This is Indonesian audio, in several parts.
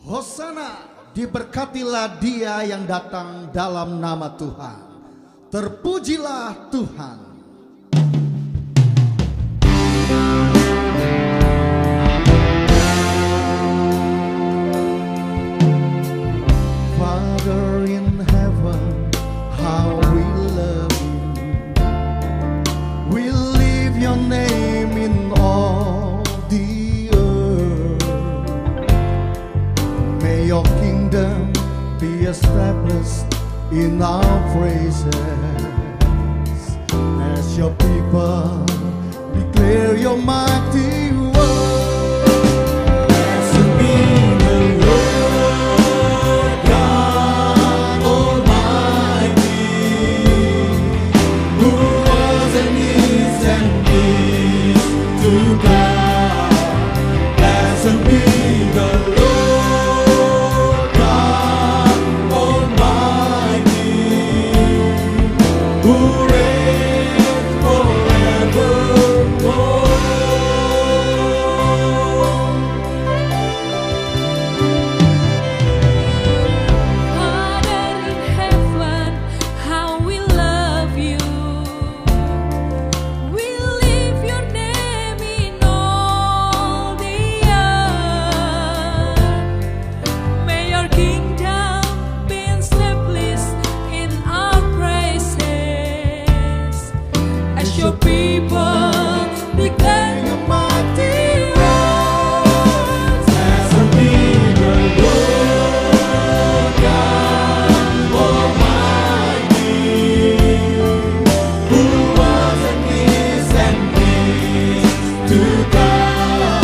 Hosana, diberkatilah dia yang datang dalam nama Tuhan. Terpujilah Tuhan. Father in heaven, how we love you. We lift your name in all the earth. May your kingdom be established in our praises, as your people declare your mighty word. Blessed be the Lord God Almighty, who was and is to come. Blessed be the Lord God Almighty, who reigns forevermore. Father in heaven, how we love you. We lift your name in all the earth. May your kingdom be established in our praises, as your people declare your mighty words. Blessed be the Lord God Almighty, who was and is to come.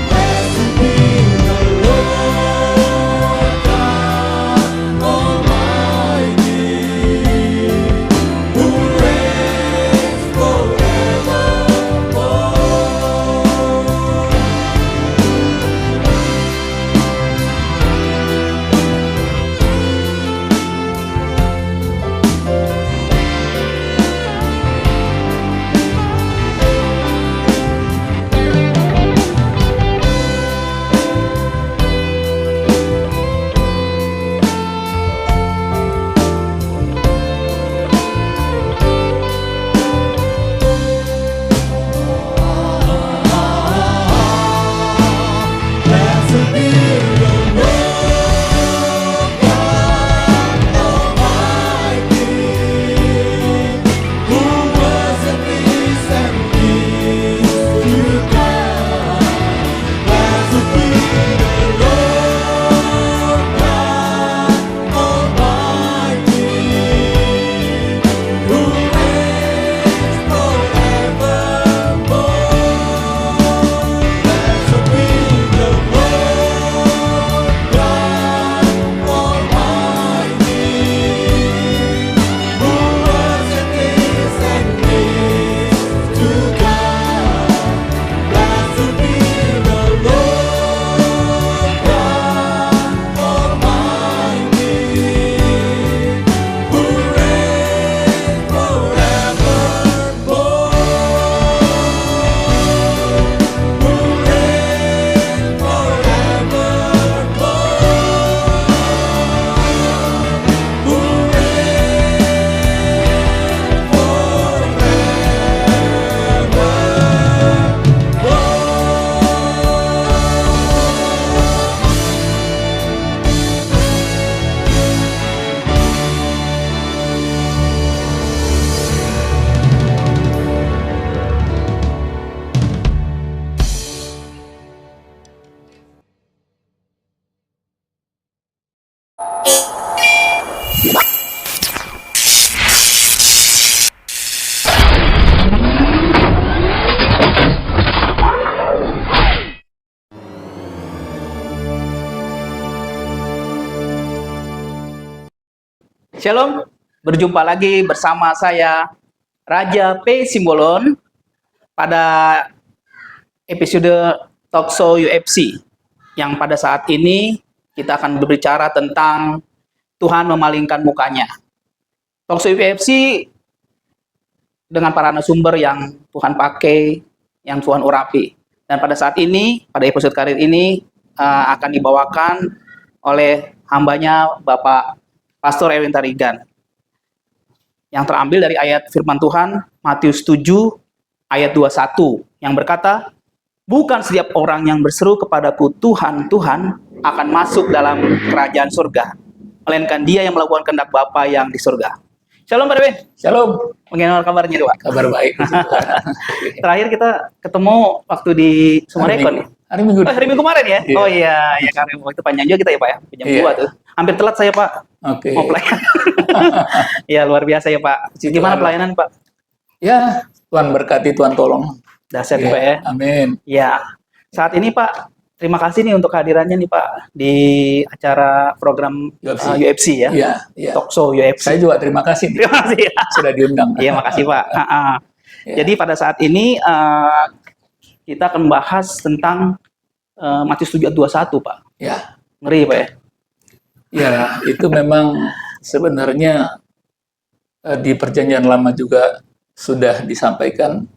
Blessed be the Lord God Almighty, who reigns forevermore. Blessed be the Lord God Almighty, who was and is to come. Blessed be the Lord God Almighty, who reigns forevermore. Blessed be the Lord God Almighty, who was and is to come. Blessed be the Lord God Almighty, who reigns forevermore. Who reigns forevermore. Who Shalom, berjumpa lagi bersama saya Raja P. Simbolon pada episode Talkshow UFC yang pada saat ini kita akan berbicara tentang Tuhan memalingkan mukanya. Talkshow UFC dengan para narasumber yang Tuhan pakai, yang Tuhan urapi. Dan pada saat ini, pada episode kali ini, akan dibawakan oleh hambanya Bapak Pastor Erwin Tarigan, yang terambil dari ayat firman Tuhan Matius 7 ayat 21 yang berkata, bukan setiap orang yang berseru kepadaku Tuhan, Tuhan akan masuk dalam kerajaan surga, melainkan dia yang melakukan kehendak Bapa yang di surga. Shalom Pak Erwin. Shalom. Bagaimana kabarnya Pak? Kabar baik. Terakhir kita ketemu waktu di Sumarekon ya? Hari Minggu. Oh, hari Minggu kemarin ya? Iya. Oh iya, ya karena waktu panjang juga kita ya Pak ya, jam Iya. 2 tuh. Hampir telat saya Pak, Oke. mau pelayanan. Ya luar biasa ya Pak. Puji Gimana Tuhan. pelayanan Pak? Ya, Tuhan berkati, Tuhan tolong. Dahsyat Ya, Pak ya. amin. Ya, saat ini Pak, terima kasih nih untuk kehadirannya nih Pak di acara program UFC. UFC ya, Iya, iya. Talk Show UFC. Saya juga terima kasih nih, Terima kasih ya. sudah diundang. Iya, makasih Pak. Ya. Jadi pada saat ini kita akan membahas tentang Matius 7 ayat 21 Pak. Ya, Ngeri Pak ya. ya, itu memang sebenarnya di Perjanjian Lama juga sudah disampaikan,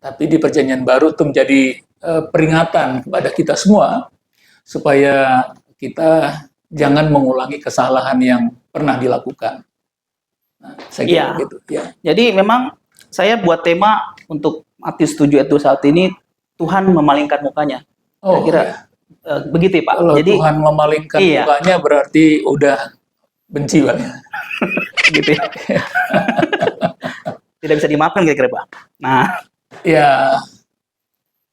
tapi di Perjanjian Baru itu menjadi peringatan kepada kita semua supaya kita jangan mengulangi kesalahan yang pernah dilakukan. Nah, saya kira Iya. gitu. Ya. Jadi memang saya buat tema untuk Matius 7 ayat 21 ini, Tuhan memalingkan mukanya. Oh, Kira-kira ya. begitu ya Pak. Kalau Jadi Tuhan memalingkan Iya. mukanya berarti udah benci Pak. gitu ya. Tidak bisa dimaafkan kira-kira Pak. Nah, Ya,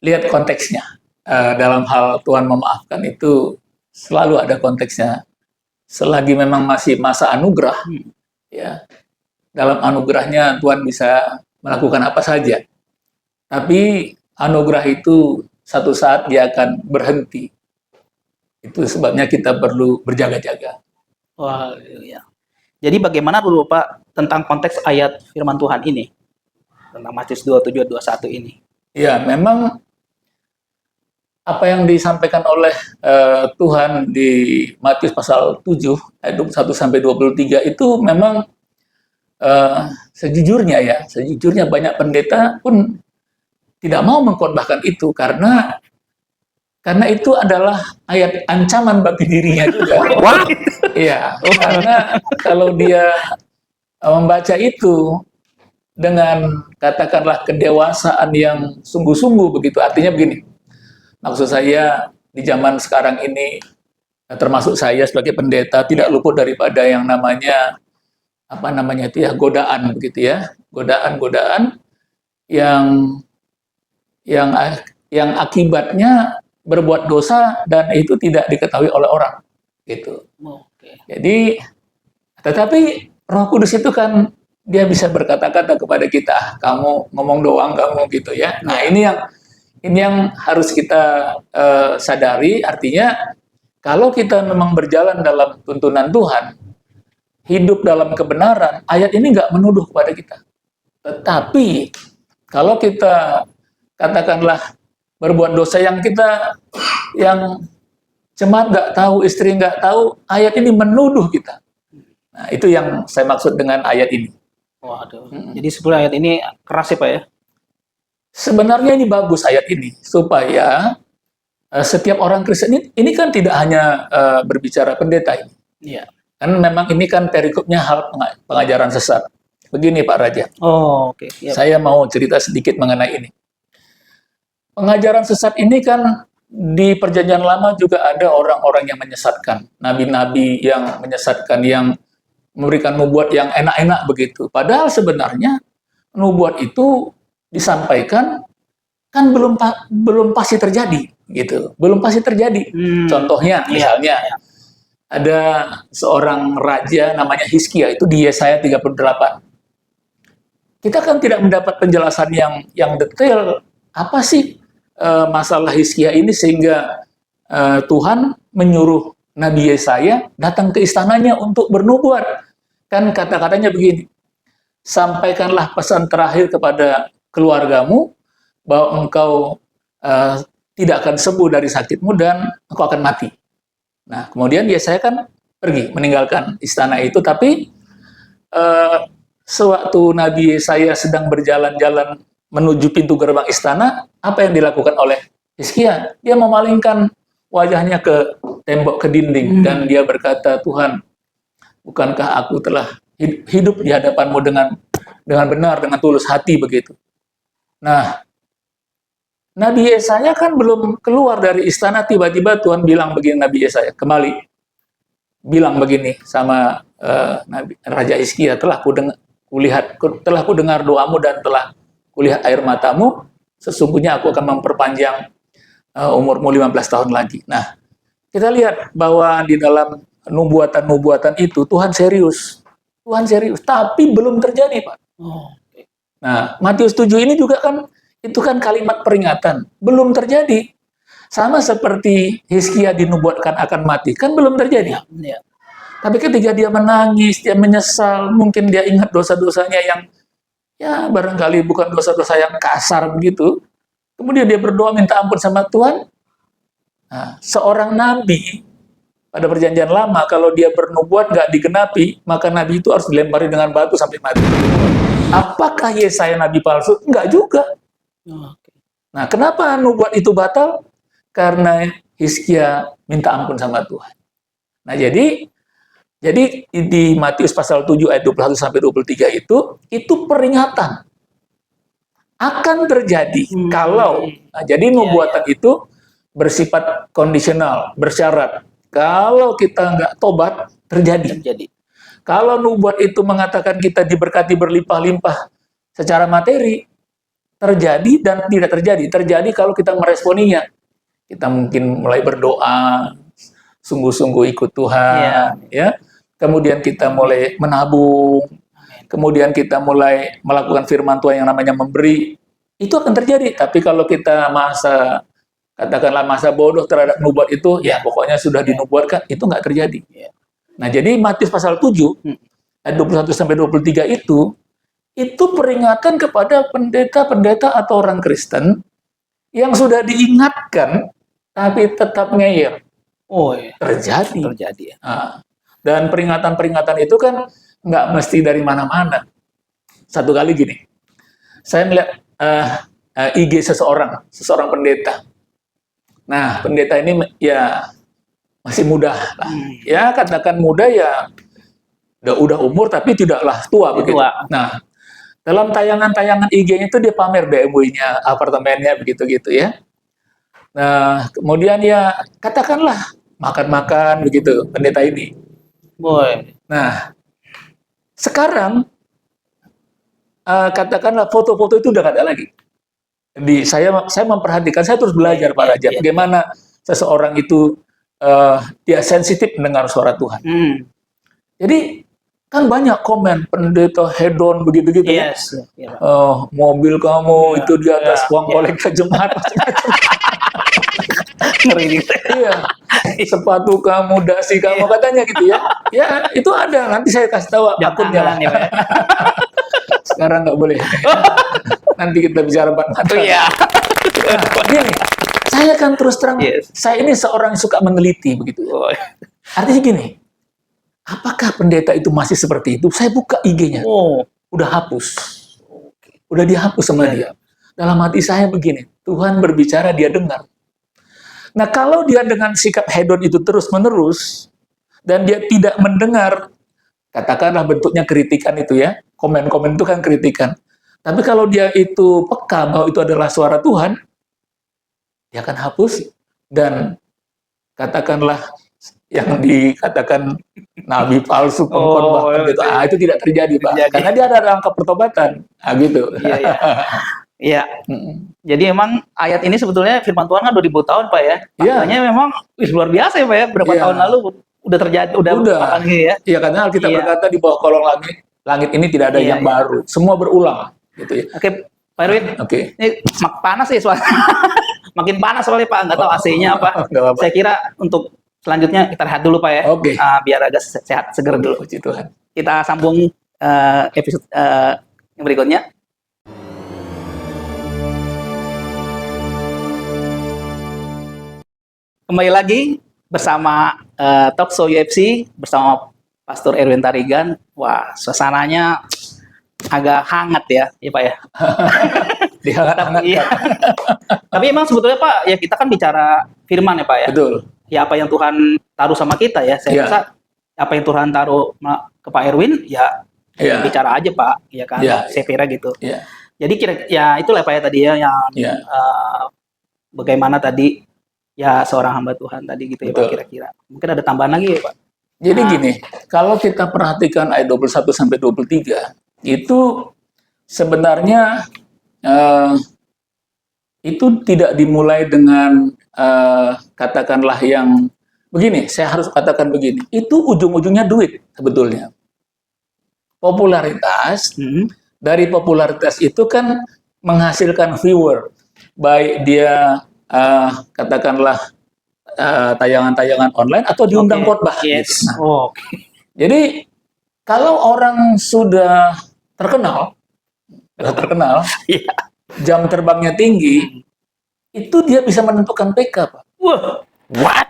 lihat konteksnya. Dalam hal Tuhan memaafkan itu selalu ada konteksnya. Selagi memang masih masa anugerah, ya, dalam anugerahnya Tuhan bisa melakukan apa saja. Tapi anugerah itu satu saat dia akan berhenti. Itu sebabnya kita perlu berjaga-jaga. wah, ya. Jadi bagaimana dulu Pak tentang konteks ayat firman Tuhan ini? Tentang Matius 27 ayat 21 ini. Ya, memang apa yang disampaikan oleh Tuhan di Matius pasal 7 ayat 21 sampai 23 itu memang sejujurnya banyak pendeta pun tidak mau mengkhotbahkan itu karena itu adalah ayat ancaman bagi dirinya juga. Wah, Iya, karena kalau dia membaca itu dengan katakanlah kedewasaan yang sungguh-sungguh begitu, artinya begini. Maksud saya di zaman sekarang ini, termasuk saya sebagai pendeta tidak luput daripada yang namanya godaan begitu ya, godaan yang akibatnya berbuat dosa dan itu tidak diketahui oleh orang gitu. oke. Jadi, tetapi Roh Kudus itu kan dia bisa berkata-kata kepada kita, kamu ngomong doang kamu gitu ya. Nah, ini yang harus kita sadari, artinya kalau kita memang berjalan dalam tuntunan Tuhan, hidup dalam kebenaran, ayat ini nggak menuduh kepada kita. Tetapi kalau kita katakanlah berbuat dosa yang jemaat nggak tahu, istri nggak tahu, ayat ini menuduh kita. Nah, itu yang saya maksud dengan ayat ini. Waduh. Jadi sebenarnya ayat ini keras ya Pak ya. Sebenarnya ini bagus ayat ini supaya setiap orang Kristen ini kan tidak hanya berbicara pendeta ini. Iya. Kan memang ini kan perikopnya hal pengajaran sesat. Begini Pak Raja, Oh, oke. Iya, saya mau cerita sedikit mengenai ini. Pengajaran sesat ini kan di Perjanjian Lama juga ada orang-orang yang menyesatkan, nabi-nabi yang menyesatkan, yang memberikan nubuat yang enak-enak begitu. Padahal sebenarnya nubuat itu disampaikan kan belum pasti terjadi gitu. Belum pasti terjadi. Contohnya misalnya ada seorang raja namanya Hizkia, itu di Yesaya 38. Kita kan tidak mendapat penjelasan yang detail apa sih masalah Hizkia ini sehingga Tuhan menyuruh Nabi Yesaya datang ke istananya untuk bernubuat. Kan kata-katanya begini, sampaikanlah pesan terakhir kepada keluargamu bahwa engkau tidak akan sembuh dari sakitmu dan engkau akan mati. Nah, kemudian Yesaya kan pergi meninggalkan istana itu, tapi sewaktu Nabi Yesaya sedang berjalan-jalan menuju pintu gerbang istana, apa yang dilakukan oleh Hizkia? Dia memalingkan wajahnya ke tembok, ke dinding, dan dia berkata, Tuhan, bukankah aku telah hidup di hadapanmu dengan benar, dengan tulus hati begitu. Nah, Nabi Yesaya kan belum keluar dari istana, tiba-tiba Tuhan bilang begini, Nabi Yesaya kembali bilang begini sama Raja Hizkia, telah kudengar doamu dan telah kulihat air matamu, sesungguhnya aku akan memperpanjang umurmu 15 tahun lagi. Nah, kita lihat bahwa di dalam nubuatan-nubuatan itu Tuhan serius, tapi belum terjadi, Pak. Nah, Matius 7 ini juga kan, itu kan kalimat peringatan, belum terjadi. Sama seperti Hizkia dinubuatkan akan mati, kan belum terjadi. Ya. Tapi ketika dia menangis, dia menyesal, mungkin dia ingat dosa-dosanya yang ya barangkali bukan dosa-dosa yang kasar begitu. Kemudian dia berdoa minta ampun sama Tuhan. Nah, seorang nabi pada perjanjian lama, kalau dia bernubuat nggak digenapi, maka nabi itu harus dilempari dengan batu sampai mati. Apakah Yesaya nabi palsu? Enggak juga. Nah, kenapa nubuat itu batal? Karena Hizkia minta ampun sama Tuhan. Nah, jadi di Matius pasal 7 ayat 21 sampai 23 itu peringatan akan terjadi kalau. Nah, jadi nubuatan itu bersifat kondisional, bersyarat. Kalau kita nggak tobat, terjadi. Kalau nubuat itu mengatakan kita diberkati berlimpah-limpah secara materi, terjadi dan tidak terjadi. Terjadi kalau kita meresponinya. Kita mungkin mulai berdoa, sungguh-sungguh ikut Tuhan, ya. Kemudian kita mulai menabung, kemudian kita mulai melakukan firman Tuhan yang namanya memberi. Itu akan terjadi. Tapi kalau kita katakanlah masa bodoh terhadap nubuat itu, ya pokoknya sudah dinubuatkan, itu nggak terjadi. Nah, jadi Matius pasal 7 ayat 21 sampai 23 itu peringatan kepada pendeta-pendeta atau orang Kristen yang sudah diingatkan tapi tetap ngeyel. Terjadi. Nah, dan peringatan-peringatan itu kan nggak mesti dari mana-mana. Satu kali gini, saya melihat IG seseorang pendeta. Nah, pendeta ini ya masih muda lah. Ya, katakan muda ya udah umur tapi tidaklah tua begitu. Nah, dalam tayangan-tayangan IG-nya itu dia pamer BMW-nya, apartemennya begitu-gitu ya. Nah, kemudian ya katakanlah makan-makan begitu pendeta ini. Nah, sekarang katakanlah foto-foto itu udah nggak ada lagi. Saya memperhatikan, saya terus belajar Pak Raja, bagaimana seseorang itu dia sensitif mendengar suara Tuhan. Jadi kan banyak komen pendeta hedon begitu-gitu. Mobil kamu itu di atas uang kolekta jemaat. Iya. Sepatu kamu, dasi kamu, katanya gitu ya. Ya, itu ada. Nanti saya kasih tahu akunnya lah. Sekarang nggak boleh. Nanti kita bicara empat-mata. Gini, saya kan terus terang, saya ini seorang yang suka meneliti begitu. Artinya gini, apakah pendeta itu masih seperti itu? Saya buka IG-nya, udah hapus, udah dihapus sama dia. Dalam hati saya begini, Tuhan berbicara, dia dengar. Nah, kalau dia dengan sikap hedon itu terus-menerus dan dia tidak mendengar, katakanlah bentuknya kritikan itu ya, komen-komen itu kan kritikan. Tapi kalau dia itu peka bahwa itu adalah suara Tuhan, dia akan hapus dan katakanlah yang dikatakan nabi palsu, pengkhotbah gitu. Itu tidak terjadi, Pak. Karena dia ada rangka pertobatan. Gitu. Iya. Jadi memang ayat ini sebetulnya firman Tuhan kan 2000 tahun, Pak ya. Makanya memang luar biasa ya, Pak ya. Berapa tahun lalu udah terjadi, udah. Ya. Iya, karena Alkitab berkata di bawah kolong langit ini tidak ada yang baru. Semua berulang gitu ya. Oke, Pak Erwin. Ini panas sih soalnya. Makin panas soalnya, Pak. Nggak tahu AC-nya apa. Saya kira untuk selanjutnya kita rehat dulu, Pak ya. Biar agak sehat, seger dulu. Puji Tuhan. Kita sambung episode yang berikutnya. Kembali lagi bersama Talkshow UFC bersama Pastor Erwin Tarigan. Wah, suasananya agak hangat ya, Pak ya. dihangat-hangatkan. Iya. Tapi emang sebetulnya Pak, ya kita kan bicara firman ya Pak ya. Betul. Ya apa yang Tuhan taruh sama kita ya. Saya Iya. rasa apa yang Tuhan taruh ke Pak Erwin ya Iya. bicara aja Pak, ya kan. Iya. Saya kira gitu. Iya. Jadi ya itulah Pak ya tadi ya yang Iya. bagaimana tadi ya seorang hamba Tuhan tadi gitu ya Pak Betul. kira-kira. Mungkin ada tambahan lagi ya Pak. Jadi gini, kalau kita perhatikan ayat 21 sampai 23, itu sebenarnya itu tidak dimulai dengan katakanlah yang begini, saya harus katakan begini, itu ujung-ujungnya duit sebetulnya. Popularitas, dari popularitas itu kan menghasilkan viewer, baik dia katakanlah tayangan-tayangan online atau diundang khotbah. Yes. Gitu. Nah, Oke. jadi kalau orang sudah terkenal, Iya. jam terbangnya tinggi, itu dia bisa menentukan PK, Pak. Wah. What?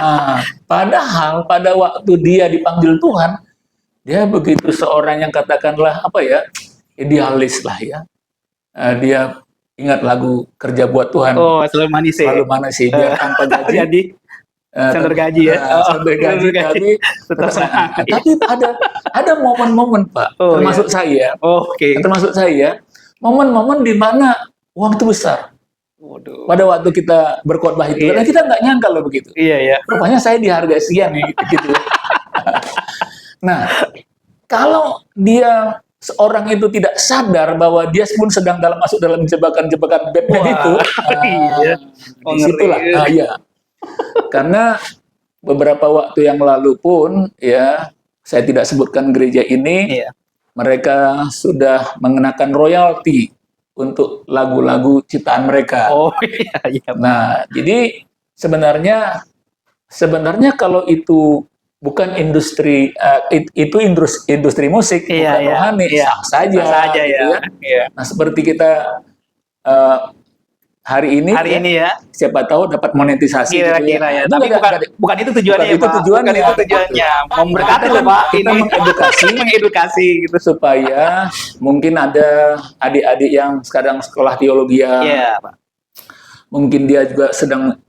Nah, padahal pada waktu dia dipanggil Tuhan, dia begitu seorang yang katakanlah apa ya, idealis lah ya. Dia ingat lagu Kerja Buat Tuhan. Oh, selalu manis ya. Lalu mana sih biar tanpa gaji. Jadi sender gaji ya. Sender gaji, tapi tetap semangat. tapi ada momen-momen Pak, Oh, termasuk saya, Oke. momen-momen di mana uang itu besar. Waduh. Pada waktu kita berkhotbah itu, Iya. karena kita nggak nyangka loh begitu. Iya ya. Rupanya saya dihargai sekian nih, gitu. Nah, kalau dia seorang itu tidak sadar bahwa dia pun sedang masuk dalam jebakan-jebakan Batman Wah, itu, iya. Oh, disitulah, ngeri. iya. Karena beberapa waktu yang lalu pun, ya, saya tidak sebutkan gereja ini, Iya. mereka sudah mengenakan royalti untuk lagu-lagu ciptaan mereka. Oh iya iya. Nah, jadi sebenarnya kalau itu bukan industri, itu industri musik, Iya, bukan iya, rohani, iya. sah saja, Sah saja gitu ya. Iya. Nah, seperti kita hari ini, Hari ini ya. siapa tahu dapat monetisasi. Kira-kira ya. Itu Tapi bukan itu tujuannya ya, bukan itu Pak. tujuannya. Bukan itu tujuannya. Memberkati loh Pak. Kita Ini mengedukasi. mengedukasi gitu. supaya mungkin ada adik-adik yang sekarang sekolah teologi, Iya, Pak. mungkin dia juga sedang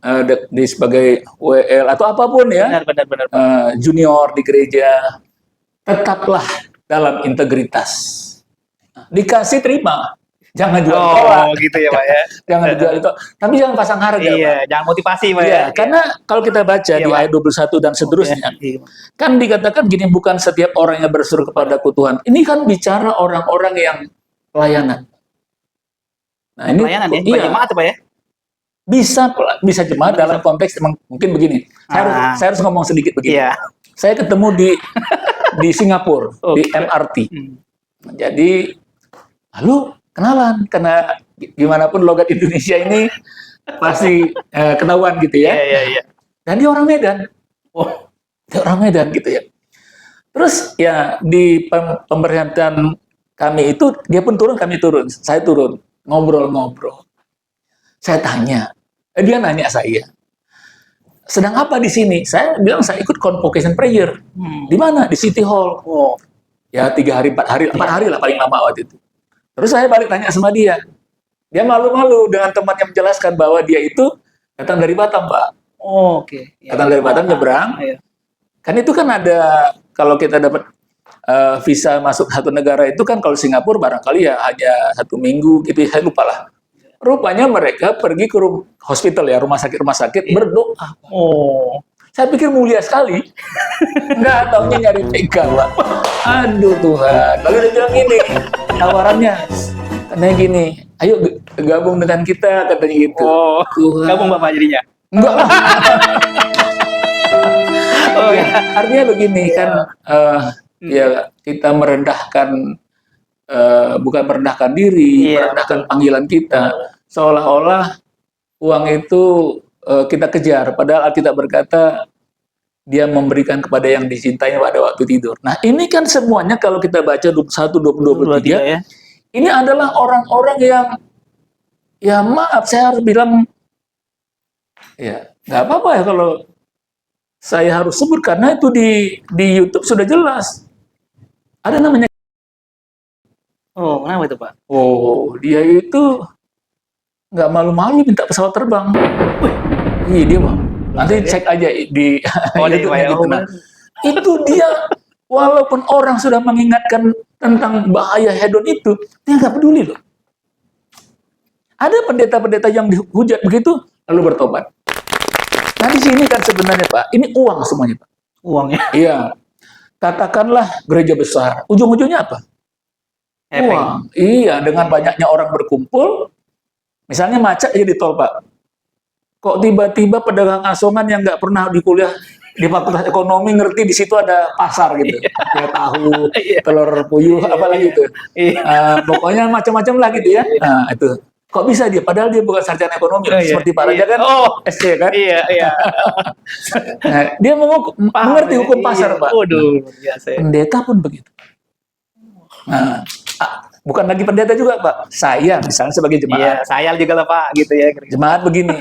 di sebagai WL atau apapun ya, Benar. junior di gereja, tetaplah dalam integritas. Dikasih terima, jangan jual tolak, gitu ya, Pak ya. jangan jual itu, tapi jangan pasang harga. Iya, Pak. jangan motivasi, Pak Iya, ya. karena kalau kita baca Iya, di Pak. ayat 21 dan seterusnya, Iya. kan dikatakan gini, bukan setiap orang yang berseru kepadaku Tuhan. Ini kan bicara orang-orang yang pelayanan. Nah, ini Pelayanan ya, iya, jemaat Pak ya. bisa jemaat dalam konteks mungkin begini. Saya harus ngomong sedikit begini. Iya. Saya ketemu di Singapura, di Oke. MRT. Hmm. Jadi, lalu kenalan, karena gimana pun logat Indonesia ini pasti ketahuan gitu ya. Iya. Dan dia orang Medan. Oh, Dia orang Medan gitu ya. Terus ya di pemberhentian kami itu, dia pun turun, kami turun. Saya turun, ngobrol-ngobrol. Saya tanya, dia nanya saya, sedang apa di sini? Saya bilang saya ikut convocation prayer. Di mana? Di City Hall. Oh. Ya 3 hari, 4 hari lah paling lama waktu itu. Terus saya balik tanya sama dia. Dia malu-malu dengan teman yang menjelaskan bahwa dia itu datang dari Batam, Pak. Oh, oke. Ya. Datang dari Batam, nyebrang. Iya. Kan itu kan ada, kalau kita dapat visa masuk satu negara itu kan, kalau Singapura barangkali ya hanya 1 minggu gitu, saya lupa lah. Rupanya mereka pergi ke hospital ya, rumah sakit berdoa. Oh. Saya pikir mulia sekali. Nggak taunya nyari PK, Pak. Aduh Tuhan. Lalu dia bilang gini, tawarannya, katanya gini, ayo gabung dengan kita, katanya gitu. Oh. Tuhan. Gabung Bapak jadinya. Enggak lah. Oh Ya, ya. artinya begini kan, ya kita merendahkan, bukan merendahkan diri, Iya, merendahkan panggilan kita, seolah-olah uang itu kita kejar, padahal Alkitab berkata dia memberikan kepada yang dicintainya pada waktu tidur. Nah ini kan semuanya kalau kita baca 21, 22, 23, ya. ini adalah orang-orang yang, ya maaf saya harus bilang, ya nggak apa-apa ya kalau saya harus sebut, karena itu di YouTube sudah jelas. Ada namanya Oh, kenapa itu Pak? Oh, dia itu nggak malu-malu minta pesawat terbang. Iya dia Bang. Nanti cek aja di Oh, di YouTube-nya gitu. Pak. Nah, itu dia walaupun orang sudah mengingatkan tentang bahaya hedon itu, dia nggak peduli loh. Ada pendeta-pendeta yang dihujat begitu lalu bertobat. Nah di sini kan sebenarnya Pak, ini uang semuanya Pak. Uangnya. Iya, katakanlah gereja besar, ujung-ujungnya apa? Hepeng. Uang. Iya, dengan banyaknya orang berkumpul, misalnya macet aja di tol Pak. Kok tiba-tiba pedagang asongan yang nggak pernah di kuliah di fakultas ekonomi ngerti di situ ada pasar gitu, ya tahu, telur puyuh, apalagi itu. Pokoknya macam-macam lah gitu ya. Nah itu, kok bisa dia? Padahal dia bukan sarjana ekonomi, seperti Pak Raja kan, SC kan. Iya. Nah, dia mengerti hukum pasar Pak. Waduh, biasa ya. Pendeta pun begitu. Nah, bukan lagi pendeta juga Pak. Saya misalnya sebagai Iya, jemaat. saya juga lah Pak, gitu ya. Jemaat begini.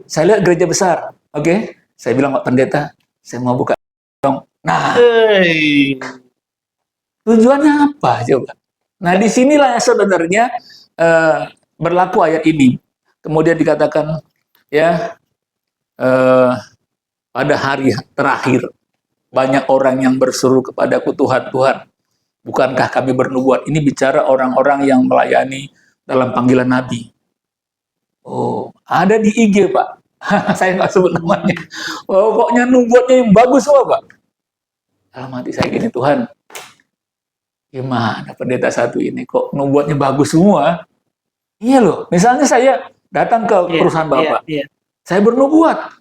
Saya lihat gereja besar. Oke. Saya bilang Pak Pendeta, saya mau buka dong. Nah, tujuannya apa coba? Nah, disinilah sebenarnya berlaku ayat ini. Kemudian dikatakan ya pada hari terakhir banyak orang yang berseru kepadaku, Tuhan, Tuhan, bukankah kami bernubuat? Ini bicara orang-orang yang melayani dalam panggilan Nabi. Oh, ada di IG Pak. Saya nggak sebut namanya. Pokoknya nubuatnya yang bagus semua Pak. Dalam hati saya gini, Tuhan, gimana pendeta satu ini kok nubuatnya bagus semua? Iya loh, misalnya saya datang ke perusahaan Bapak, saya bernubuat,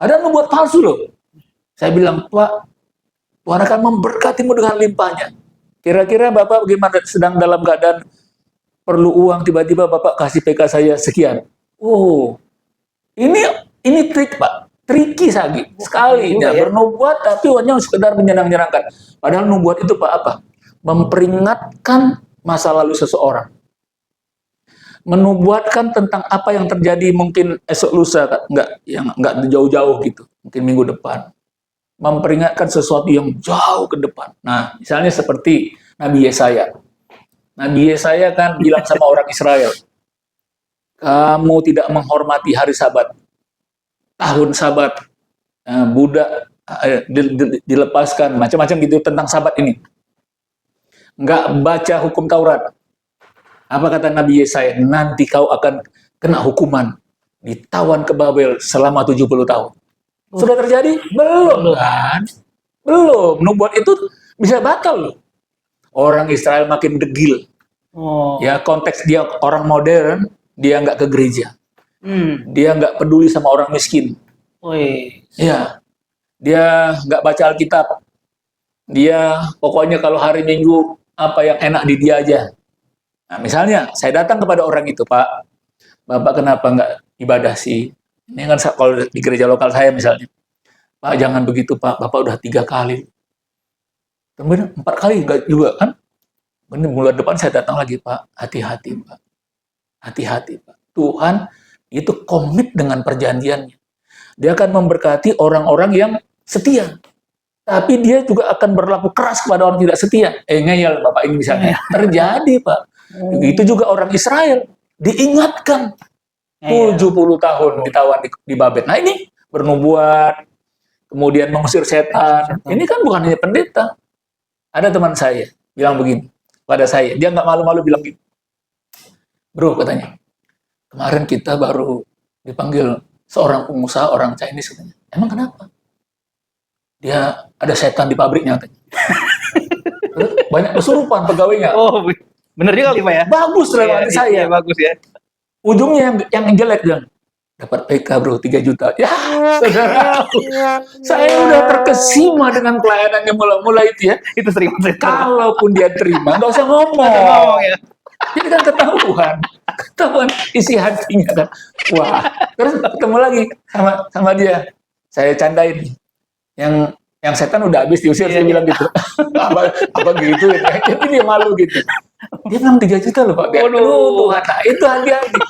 ada nubuat palsu loh. Saya bilang, Pak, Tuhan akan memberkatimu dengan limpahnya. Kira-kira Bapak bagaimana sedang dalam keadaan perlu uang, tiba-tiba Bapak kasih PK saya sekian. Oh, ini trik Pak, tricky sekali. Ya, bernubuat tapi hanya sekedar menyenang-nyenangkan. Padahal nubuat itu Pak apa? Memperingatkan masa lalu seseorang. Menubuatkan tentang apa yang terjadi mungkin esok lusa, nggak jauh-jauh gitu, mungkin minggu depan. Memperingatkan sesuatu yang jauh ke depan. Nah, misalnya seperti Nabi Yesaya. Nabi Yesaya kan bilang sama orang Israel, kamu tidak menghormati hari Sabat, tahun Sabat, budak dilepaskan, macam-macam gitu tentang Sabat ini. Nggak baca hukum Taurat. Apa kata Nabi Yesaya? Nanti kau akan kena hukuman, ditawan ke Babel selama 70 tahun. Sudah terjadi? Belum kan? Belum. Nubuat itu bisa batal loh. Orang Israel makin degil. Ya konteks dia orang modern, dia nggak ke gereja. Dia nggak peduli sama orang miskin. Ya, dia nggak baca Alkitab. Dia pokoknya kalau hari Minggu apa yang enak di dia aja. Nah, misalnya saya datang kepada orang itu, Pak, Bapak kenapa nggak ibadah sih? Ini kan kalau di gereja lokal saya misalnya, Pak jangan begitu Pak, Bapak udah 3 kali. Kemudian 4 kali juga kan? Kemudian bulan depan saya datang lagi Pak, hati-hati Pak, hati-hati Pak. Tuhan itu komit dengan perjanjiannya. Dia akan memberkati orang-orang yang setia. Tapi dia juga akan berlaku keras kepada orang tidak setia. Ngeyel Bapak ini misalnya. Terjadi Pak. Itu juga orang Israel. Diingatkan. 70 tahun ditawan di Babel. Nah ini bernubuat. Kemudian mengusir setan. Ini kan bukan hanya pendeta. Ada teman saya bilang begini pada saya. Dia nggak malu-malu bilang gitu. Bro katanya. Kemarin kita baru dipanggil seorang pengusaha orang Chinese katanya. Emang kenapa? Dia ada setan di pabriknya katanya. Banyak kesurupan pegawainya. Oh, bener juga kali Pak ya? Bagus relasi saya. Bagus ya. Ujungnya yang jelek dan dapat PK bro 3 juta. Ya, saudara. Saya udah terkesima dengan pelayanannya mula-mula itu ya. Itu sering banget. Kalaupun dia terima, nggak usah ngomong. Ya. Jadi kan ketahuan isi hatinya kan. Wah, terus ketemu lagi sama dia. Saya candain. Yang setan udah habis diusir, saya bilang gitu. apa gitu ya. Jadi dia malu gitu. Dia bilang 3 juta loh Pak. Tuhan, nah itu hati-hati.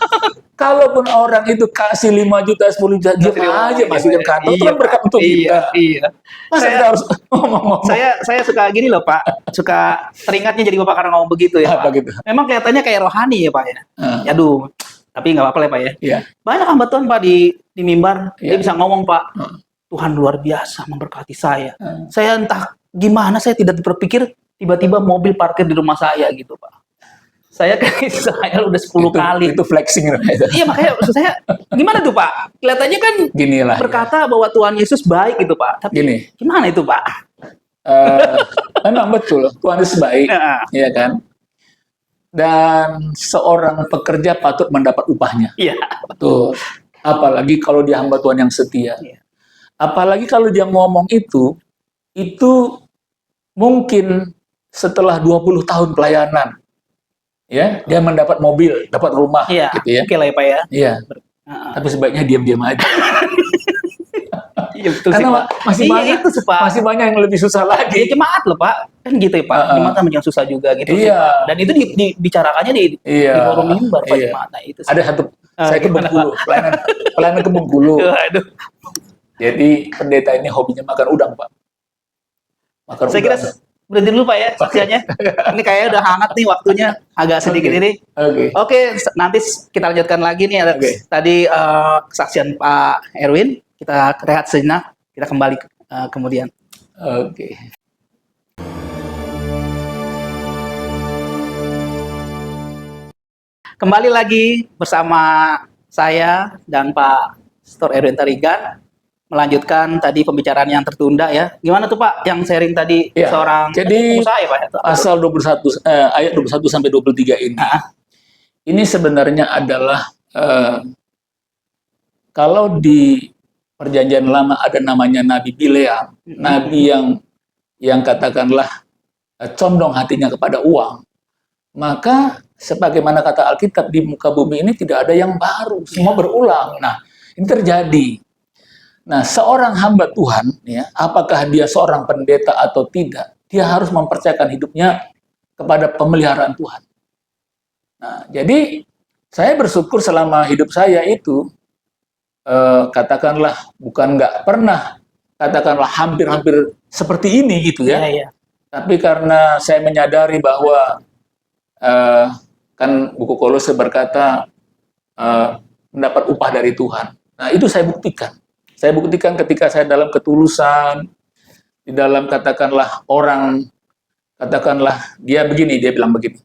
Kalaupun orang itu kasih 5 juta, 10 juta, diam aja masukin kantong, itu kan berkat untuk kita. Iya. Masa kita harus ngomong-ngomong? Saya suka gini loh Pak, suka teringatnya jadi Bapak karena ngomong begitu ya Apa Pak. gitu? Memang kelihatannya kayak rohani ya Pak ya. Aduh, tapi nggak apa-apa lah Pak ya. Iya. Banyak hamba Tuhan Pak di mimbar, Iya. dia bisa ngomong Pak, Hmm. Tuhan luar biasa memberkati saya. Saya entah gimana saya tidak berpikir tiba-tiba mobil parkir di rumah saya gitu Pak. Saya kayak saya udah 10 kali. Itu flexing. Iya makanya maksud saya gimana tuh Pak? Kelihatannya kan Gini lah. berkata bahwa Tuhan Yesus baik gitu Pak. Tapi Gini. gimana itu Pak? Memang betul, Tuhan Yesus baik, Nah, ya kan? Dan seorang pekerja patut mendapat upahnya. iya. Betul. Apalagi kalau dia hamba Tuhan yang setia. Iya. Apalagi kalau dia ngomong itu mungkin setelah 20 tahun pelayanan, ya, dia mendapat mobil, dapat rumah, Iya. gitu ya. Oke lah ya Pak ya. Iya. Heeh. Tapi sebaiknya diam-diam aja. Iya betul sih Karena Pak. masih Iya, banyak, itu sih Pak. masih banyak yang lebih susah Ya lagi. jemaat loh Pak. Kan gitu ya Pak. Jemaat kan yang susah juga gitu sih, Iya. Pak. Dan itu dibicarakannya di Iya. forum mimbar Pak Iya. jemaat. Nah, itu sih. Ada satu, saya ke gimana, Bengkulu, pelayanan ke Bengkulu. Aduh. Jadi pendeta ini hobinya makan udang, Pak. Makan Saya kira udang. berhenti dulu Pak ya saksiannya. Ini kayaknya udah hangat nih waktunya. Agak sedikit Oke. ini. Oke. Oke, nanti kita lanjutkan lagi nih. Oke. Tadi kesaksian Pak Erwin. Kita rehat sejenak. Kita kembali kemudian. Oke. Kembali lagi bersama saya dan Pak Pastor Erwin Tarigan melanjutkan tadi pembicaraan yang tertunda ya. Gimana tuh Pak yang sharing tadi Ya, seorang jadi pengusaha ya Pak? Pasal 21 ayat 21 sampai 23 ini. Ini sebenarnya adalah kalau di Perjanjian Lama ada namanya Nabi Bileam, nabi yang katakanlah condong hatinya kepada uang. Maka sebagaimana kata Alkitab, di muka bumi ini tidak ada yang baru, semua berulang. Nah, ini terjadi. Nah, seorang hamba Tuhan, ya, apakah dia seorang pendeta atau tidak, dia harus mempercayakan hidupnya kepada pemeliharaan Tuhan. Nah, jadi saya bersyukur selama hidup saya itu, katakanlah bukan nggak pernah, katakanlah hampir-hampir seperti ini gitu ya. Iya, iya. Tapi karena saya menyadari bahwa kan buku Kolose berkata mendapat upah dari Tuhan. Nah, itu saya buktikan. Saya buktikan ketika saya dalam ketulusan, di dalam katakanlah orang, katakanlah dia begini, dia bilang begini.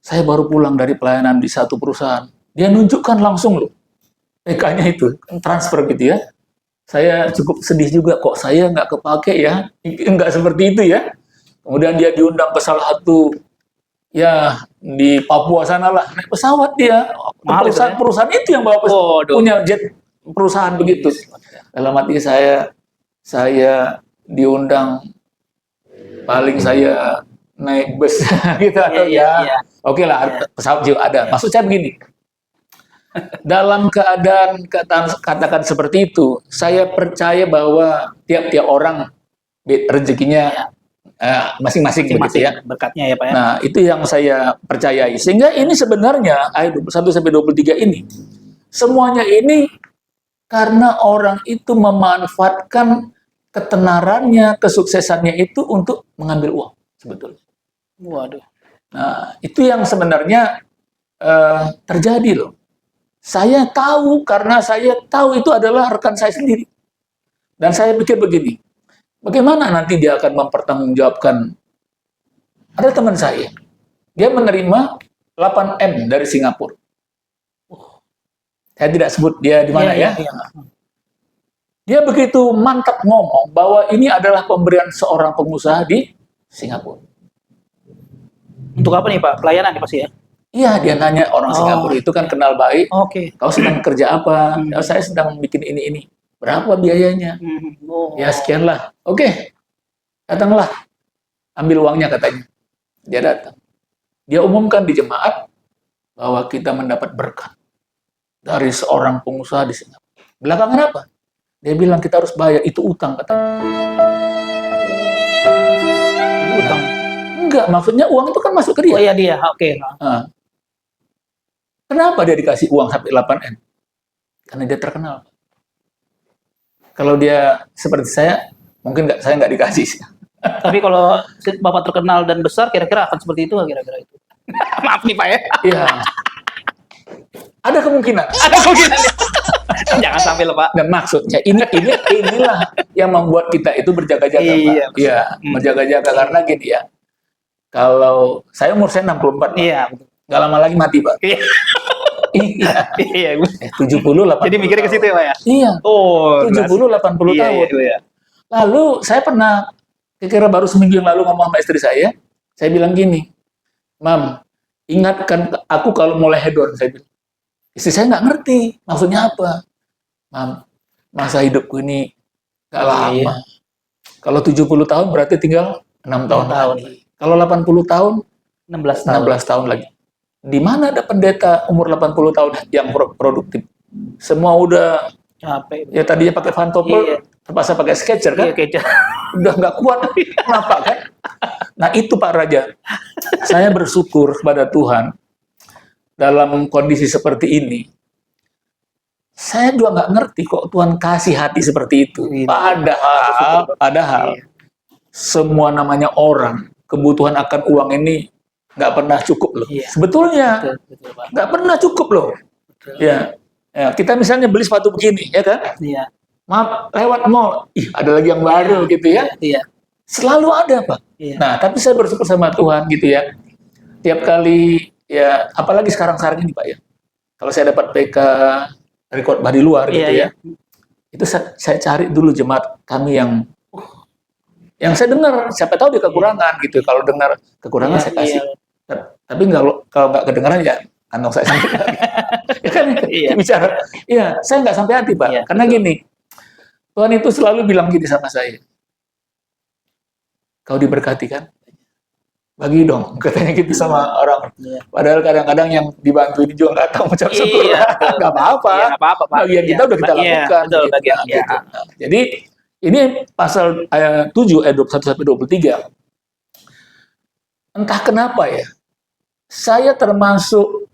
Saya baru pulang dari pelayanan di satu perusahaan. Dia nunjukkan langsung loh, PK-nya itu, transfer gitu ya. Saya cukup sedih juga, kok saya nggak kepake ya, nggak seperti itu ya. Kemudian dia diundang ke salah satu, ya di Papua sana lah, naik pesawat dia. Mahal itu ya? Perusahaan itu yang bawa punya jet perusahaan begitu. Dalam hati saya diundang, paling saya naik bus gitu atau Iya. oke lah, pesawat juga ada. Maksud saya begini, dalam keadaan katakan seperti itu, saya percaya bahwa tiap-tiap orang rezekinya masing-masing begitu ya. Berkatnya ya Pak ya. Nah, itu yang saya percayai. Sehingga ini sebenarnya ayat 21 sampai 23 ini semuanya ini karena orang itu memanfaatkan ketenarannya, kesuksesannya itu untuk mengambil uang sebetulnya. Waduh. Nah, itu yang sebenarnya terjadi loh. Saya tahu karena saya tahu itu adalah rekan saya sendiri. Dan saya pikir begini, bagaimana nanti dia akan mempertanggungjawabkan. Ada teman saya, dia menerima 8M dari Singapura. Saya tidak sebut dia di mana ya. Dia begitu mantap ngomong bahwa ini adalah pemberian seorang pengusaha di Singapura. Untuk apa nih Pak? Pelayanan nih pasti ya? Iya, dia nanya orang Singapura itu kan kenal baik. Oke. Kau sedang kerja apa? "Ya, saya sedang bikin ini. Berapa biayanya? Oh. Ya sekian lah. Oke, datanglah. Ambil uangnya katanya. Dia datang. Dia umumkan di jemaat bahwa kita mendapat berkat dari seorang pengusaha di Singapura. Belakangan apa? Dia bilang kita harus bayar, itu utang katanya. Utang. Enggak, maksudnya uang itu kan masuk ke dia. Oh iya dia. Oke. Nah, Kenapa dia dikasih uang sampai 8M? Karena dia terkenal. Kalau dia seperti saya, mungkin saya nggak dikasih. Tapi kalau Bapak terkenal dan besar, kira-kira akan seperti itu nggak kira-kira itu? Maaf nih Pak ya. Iya. Ada kemungkinan. Ada kemungkinan. Jangan sampai loh Pak. Dan maksudnya inilah yang membuat kita itu berjaga-jaga, Iya, Pak. Iya, berjaga-jaga karena gini ya. Kalau saya umur saya 64, Pak. Iya. Nggak lama lagi mati, Pak. Iya. Iya. Iya. 70, 80. Jadi mikirnya ke situ ya Pak ya? Iya. Oh. 70, 80 iya, tahun. Iya. Lalu saya pernah, kira-kira baru seminggu yang lalu ngomong sama istri saya bilang gini, Mam, ingatkan aku kalau mulai hedon, saya bilang. Istri saya nggak ngerti, maksudnya apa? Mam, masa hidupku ini nggak lama. Iya. Kalau 70 tahun berarti tinggal 6 tahun lagi. Kalau 80 tahun, 16 tahun. 16 tahun lagi. Di mana ada pendeta umur 80 tahun yang produktif? Semua udah, Capek. ya tadinya pakai pantopel, Iya. terpaksa pakai sketcher kan? Iya, kejar. Udah nggak kuat, kenapa kan? Nah itu Pak Raja, saya bersyukur kepada Tuhan dalam kondisi seperti ini. Saya juga nggak ngerti kok Tuhan kasih hati seperti itu. Iya. Padahal semua namanya orang, kebutuhan akan uang ini nggak pernah cukup loh. Iya. Sebetulnya Betul, Pak. nggak pernah cukup loh. Betul. Ya, kita misalnya beli sepatu begini, ya kan? Iya. Maaf, lewat mall, ada lagi yang baru gitu ya. Iya. Selalu ada, Pak. Iya. Nah, tapi saya bersyukur sama Tuhan gitu ya. Tiap kali ya, apalagi sekarang ini Pak ya. Kalau saya dapat PK record di luar gitu Iya, ya. Itu saya cari dulu jemaat kami yang saya dengar, siapa tahu dia kekurangan gitu. Kalau dengar kekurangan Iya, saya kasih. iya. Tapi kalau nggak kedengaran ya kantong saya sendiri. Ya kan Iya. bicara. Iya, saya nggak sampai hati, Pak. Iya, Karena gini, Tuhan itu selalu bilang gini sama saya. Kau diberkati kan? Bagi dong, katanya gitu sama orang. Iya. Padahal kadang-kadang yang dibantu ini juga nggak tahu ucap syukur. Iya, betul. Nggak apa-apa. Iya, nggak apa-apa, Pak. Bagian kita Iya. udah kita Iya, lakukan. betul, gitu. bagian, Nah, iya. gitu. Nah, jadi ini pasal 7 ayat 21 sampai 23. Entah kenapa ya, saya termasuk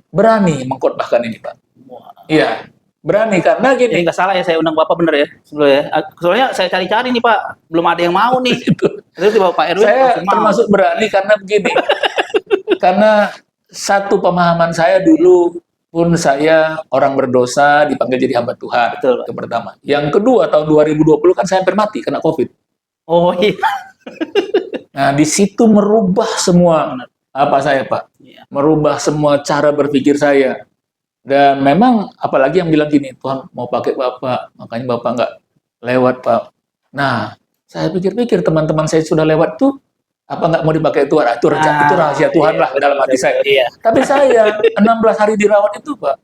berani mengkhotbahkan ini, Pak. Iya, berani karena Jadi gini. nggak salah ya saya undang Bapak bener ya sebelumnya. Soalnya saya cari-cari nih Pak, belum ada yang mau nih. Terus tiba Pak Erwin Saya langsung mau. termasuk berani karena begini. Karena satu pemahaman saya dulu pun saya orang berdosa dipanggil jadi hamba Tuhan. Betul, Pak. Itu pertama. Yang kedua tahun 2020 kan saya hampir mati kena COVID. Oh iya. Nah, di situ merubah semua apa saya, Pak. Iya. Merubah semua cara berpikir saya. Dan memang apalagi yang bilang gini, Tuhan mau pakai Bapak, makanya Bapak nggak lewat, Pak. Nah, saya pikir-pikir teman-teman saya sudah lewat tuh, apa nggak mau dipakai Tuhan? Itu rahasia Tuhan lah dalam hati saya. Iya. Tapi saya 16 hari dirawat itu, Pak,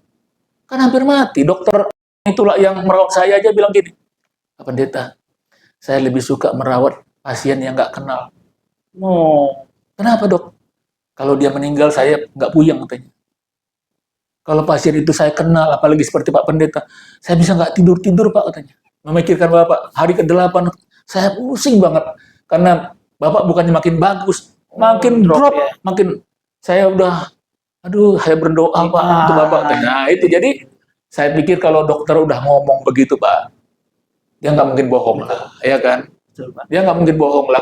kan hampir mati. Dokter itulah yang merawat saya aja bilang gini, Pak Pendeta, saya lebih suka merawat pasien yang nggak kenal. Oh. Kenapa, Dok? Kalau dia meninggal saya nggak puyeng katanya. Kalau pasien itu saya kenal, apalagi seperti Pak Pendeta, saya bisa nggak tidur-tidur, Pak, katanya. Memikirkan Bapak, hari ke-8, saya pusing banget. Karena Bapak bukannya makin bagus, makin drop, ya. makin saya udah, aduh, saya berdoa, Pak, untuk Bapak. Katanya. Nah, itu jadi, saya pikir kalau dokter udah ngomong begitu, Pak, dia nggak mungkin bohong lah, ya kan? Betul, Pak. Dia nggak mungkin bohong lah.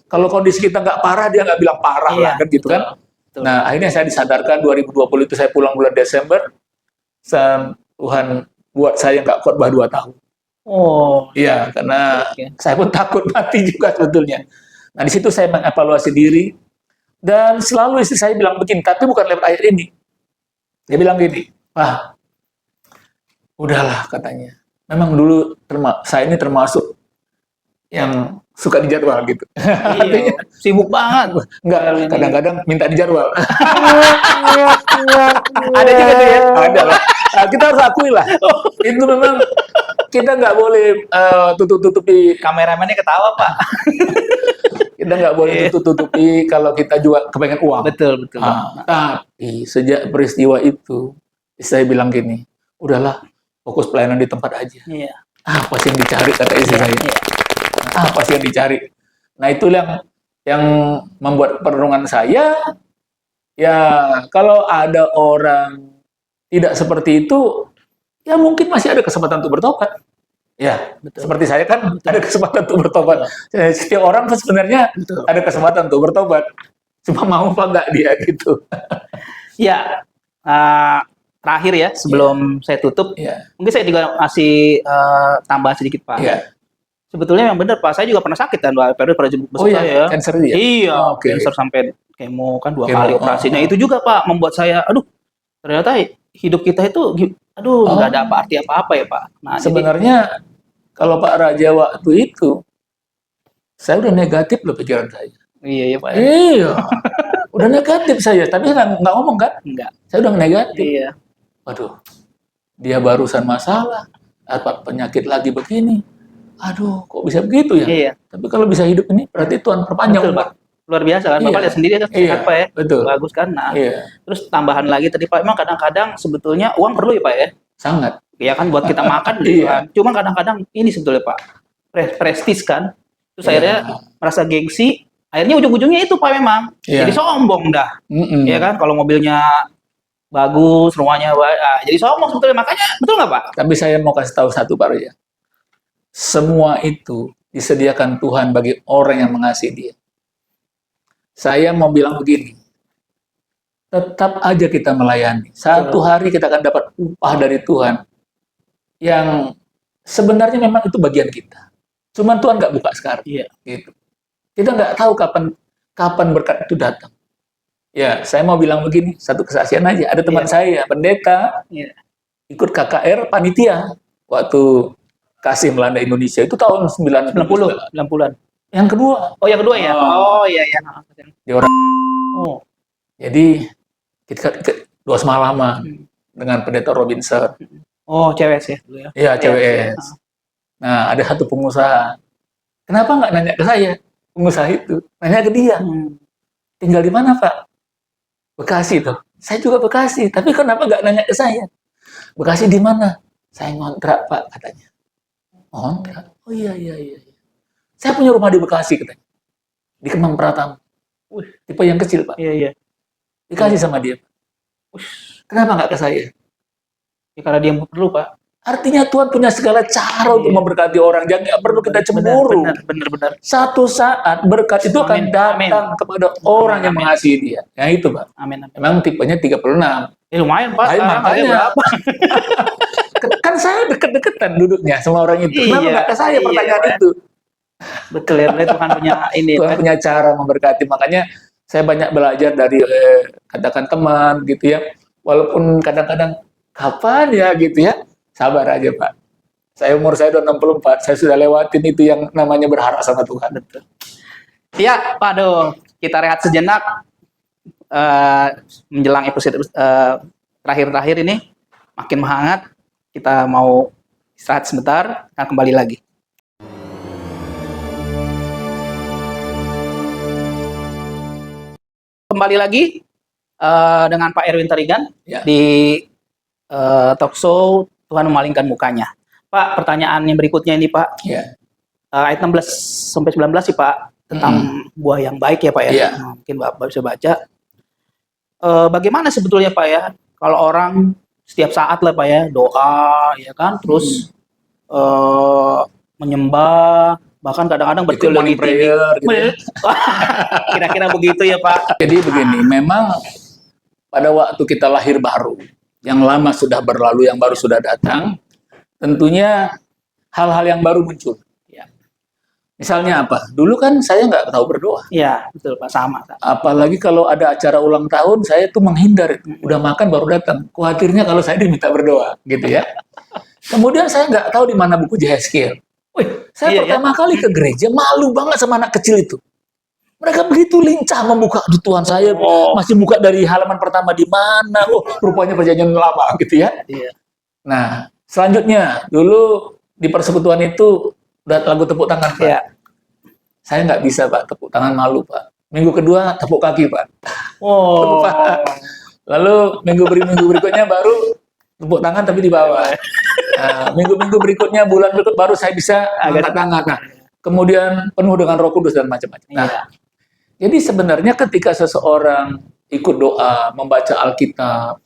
Kalau kondisi kita nggak parah, dia nggak bilang parah Iya, lah, kan gitu kan? betul. Nah, akhirnya saya disadarkan 2020 itu saya pulang bulan Desember, Tuhan buat saya nggak khotbah 2 tahun. Oh. Iya, karena Oke. saya pun takut mati juga sebetulnya. Nah, di situ saya mengevaluasi diri, dan selalu istri saya bilang begini, tapi bukan lewat ayat ini. Dia bilang gini, "Wah, udahlah," katanya. Memang dulu saya ini termasuk yang suka dijadwal gitu. Iya. Sibuk banget. Enggak, kadang-kadang minta dijadwal. Ada juga tuh ya. Ada lah. Nah, kita harus akui lah. Itu memang kita nggak boleh tutup-tutupi. Kameramennya ketawa, Pak. Kita nggak boleh tutup-tutupi kalau kita juga kepengen uang. Betul, betul. Tapi sejak peristiwa itu, saya bilang gini, udahlah, fokus pelayanan di tempat aja. Iya. Apa sih yang dicari, kata istri saya. Iya. Apa sih yang dicari? Nah, itu yang membuat perenungan saya, Ya, kalau ada orang tidak seperti itu, ya mungkin masih ada kesempatan untuk bertobat. Ya, Betul. seperti saya kan ada kesempatan untuk bertobat. Setiap orang kan sebenarnya Betul. ada kesempatan untuk bertobat. Cuma mau apa enggak dia gitu. Ya, terakhir ya sebelum saya tutup, Iya. mungkin saya juga masih tambahan sedikit Pak. Iya. Sebetulnya yang benar Pak, saya juga pernah sakit kan, periode Oh iya, ya. cancer dia. Iya, Oh, oke. cancer sampai kemo kan 2 Kemo, kali operasi. Nah oh. itu juga Pak membuat saya, aduh ternyata hidup kita itu, aduh nggak ada arti apa-apa ya Pak. Nah Sebenarnya kalau Pak Raja waktu itu, saya udah negatif loh pikiran saya. iya ya Pak ya. Iya, udah negatif saya, tapi saya nggak ngomong kan? Enggak. Saya udah negatif. Iya. Waduh, dia barusan masalah, apa penyakit lagi begini. Aduh, kok bisa begitu ya? Iya. Tapi kalau bisa hidup ini, berarti Tuhan perpanjang Betul, umur. Pak. Luar biasa kan, Bapak Iya. lihat sendiri kan Iya, sehat Pak ya. betul. Bagus kan. Nah, Iya, terus tambahan lagi tadi Pak, emang kadang-kadang sebetulnya uang perlu ya Pak ya. sangat. Ya kan buat kita makan gitu Iya. kan. Cuma kadang-kadang ini sebetulnya Pak, prestis kan. Terus Iya. akhirnya merasa gengsi, akhirnya ujung-ujungnya itu Pak memang. Iya. Jadi sombong dah. Mm-mm. Ya kan, kalau mobilnya bagus, rumahnya jadi sombong sebetulnya. Makanya betul nggak Pak? Tapi saya mau kasih tahu satu Pak Raja. Semua itu disediakan Tuhan bagi orang yang mengasihi Dia. Saya mau bilang begini, tetap aja kita melayani. Satu hari kita akan dapat upah dari Tuhan yang sebenarnya memang itu bagian kita. Cuman Tuhan nggak buka sekarang. Iya. Gitu. Kita nggak tahu kapan berkat itu datang. Ya, saya mau bilang begini, satu kesaksian aja. Ada teman Iya. saya, pendeta, Iya. ikut KKR panitia waktu kasih melanda Indonesia itu tahun 90-an. Yang kedua, Oh, yang kedua ya? Oh, iya iya. di orang. Oh, Jadi kita 2 semalaman dengan pendeta Robinson. oh cewek sih dulu ya. Iya, Iya, CWS. Nah, ada satu pengusaha. Kenapa nggak nanya ke saya? Pengusaha itu nanya ke dia. Tinggal di mana, Pak? Bekasi tuh. Saya juga Bekasi, tapi kenapa nggak nanya ke saya? Bekasi di mana? Saya ngontrak, Pak, katanya. Ngontrak? Oh iya. Saya punya rumah di Bekasi, katanya. Di Kemang Pratama. Wih. Tipe yang kecil, Pak. Iya. Dikasih sama dia. Kenapa nggak ke saya? Ya, karena dia perlu Pak. Artinya Tuhan punya segala cara untuk memberkati orang. Jangan nggak perlu kita cemburu. Benar. Satu saat berkat itu akan Amin, datang kepada orang yang Amin. mengasihi dia. Ya itu, Pak. Amin. Memang tipenya 36. Lumayan Pak. Ayo, Sekarang makanya. harganya berapa? Kan saya deket-deketan duduknya sama orang itu. Kenapa Iya, nggak ke saya iya, pertanyaan Pak. itu? Betul ya, berarti Tuhan punya ini. Tuhan Pak. punya cara memberkati. Makanya saya banyak belajar dari katakan teman gitu ya. Walaupun kadang-kadang kapan ya gitu ya. Sabar aja, Pak. Umur saya udah 64, saya sudah lewatin itu yang namanya berharap sama Tuhan. Betul. Ya, Pak Do, kita rehat sejenak menjelang episode terakhir-terakhir ini makin menghangat. Kita mau istirahat sebentar, akan kembali lagi. Kembali lagi dengan Pak Erwin Tarigan Ya. di talk show Tuhan Memalingkan Mukanya. Pak, pertanyaan yang berikutnya ini Pak, Ya. ayat 16 sampai 19 sih Pak, tentang buah yang baik ya Pak ya. Iya. Nah, mungkin Bapak bisa baca. Bagaimana sebetulnya Pak ya, kalau orang setiap saat lah Pak ya, doa ya kan, terus menyembah, bahkan kadang-kadang Ikut berteologi morning prayer gitu ya. Kira-kira begitu ya Pak. Jadi begini, memang pada waktu kita lahir baru, yang lama sudah berlalu, yang baru sudah datang, tentunya hal-hal yang baru muncul. Ya. Misalnya apa? Dulu kan saya nggak tahu berdoa. Iya, betul Pak, sama. Apalagi kalau ada acara ulang tahun, saya tuh menghindar. Udah makan baru datang. Khawatirnya kalau saya diminta berdoa, gitu ya. Kemudian saya nggak tahu di mana buku Yehezkiel. Wih, saya Iya, pertama kali ke gereja, malu banget sama anak kecil itu. Mereka begitu lincah membuka, aduh Tuhan saya masih buka dari halaman pertama di mana, oh rupanya perjanjian lama gitu ya. Iya. Nah, selanjutnya dulu di persekutuan itu udah lagu tepuk tangan Pak. Iya. Saya nggak bisa Pak, tepuk tangan malu Pak. Minggu kedua tepuk kaki Pak. Oh. Pak. Lalu minggu berikutnya baru tepuk tangan tapi di bawah. Nah, minggu berikutnya, bulan berikut baru saya bisa angkat tangan. Nah, kemudian penuh dengan Roh Kudus dan macam-macam. Nah, Iya. jadi sebenarnya ketika seseorang ikut doa, membaca Alkitab,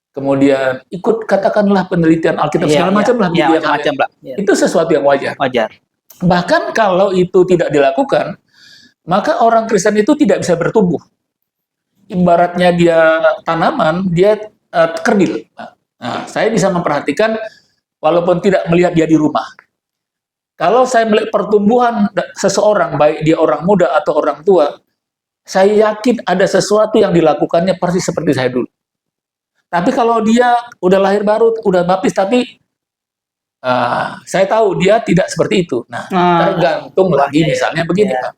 kemudian ikut katakanlah penelitian Alkitab segala macam lah, Iya, gitu ya, macam-macam, Pak. Iya. itu sesuatu yang wajar. Wajar. Bahkan kalau itu tidak dilakukan, maka orang Kristen itu tidak bisa bertumbuh. Ibaratnya dia tanaman, dia kerdil. Nah, saya bisa memperhatikan walaupun tidak melihat dia di rumah. Kalau saya melihat pertumbuhan seseorang, baik dia orang muda atau orang tua, saya yakin ada sesuatu yang dilakukannya persis seperti saya dulu. Tapi kalau dia udah lahir baru, udah baptis, tapi saya tahu dia tidak seperti itu. Nah, tergantung lagi misalnya begini, Pak.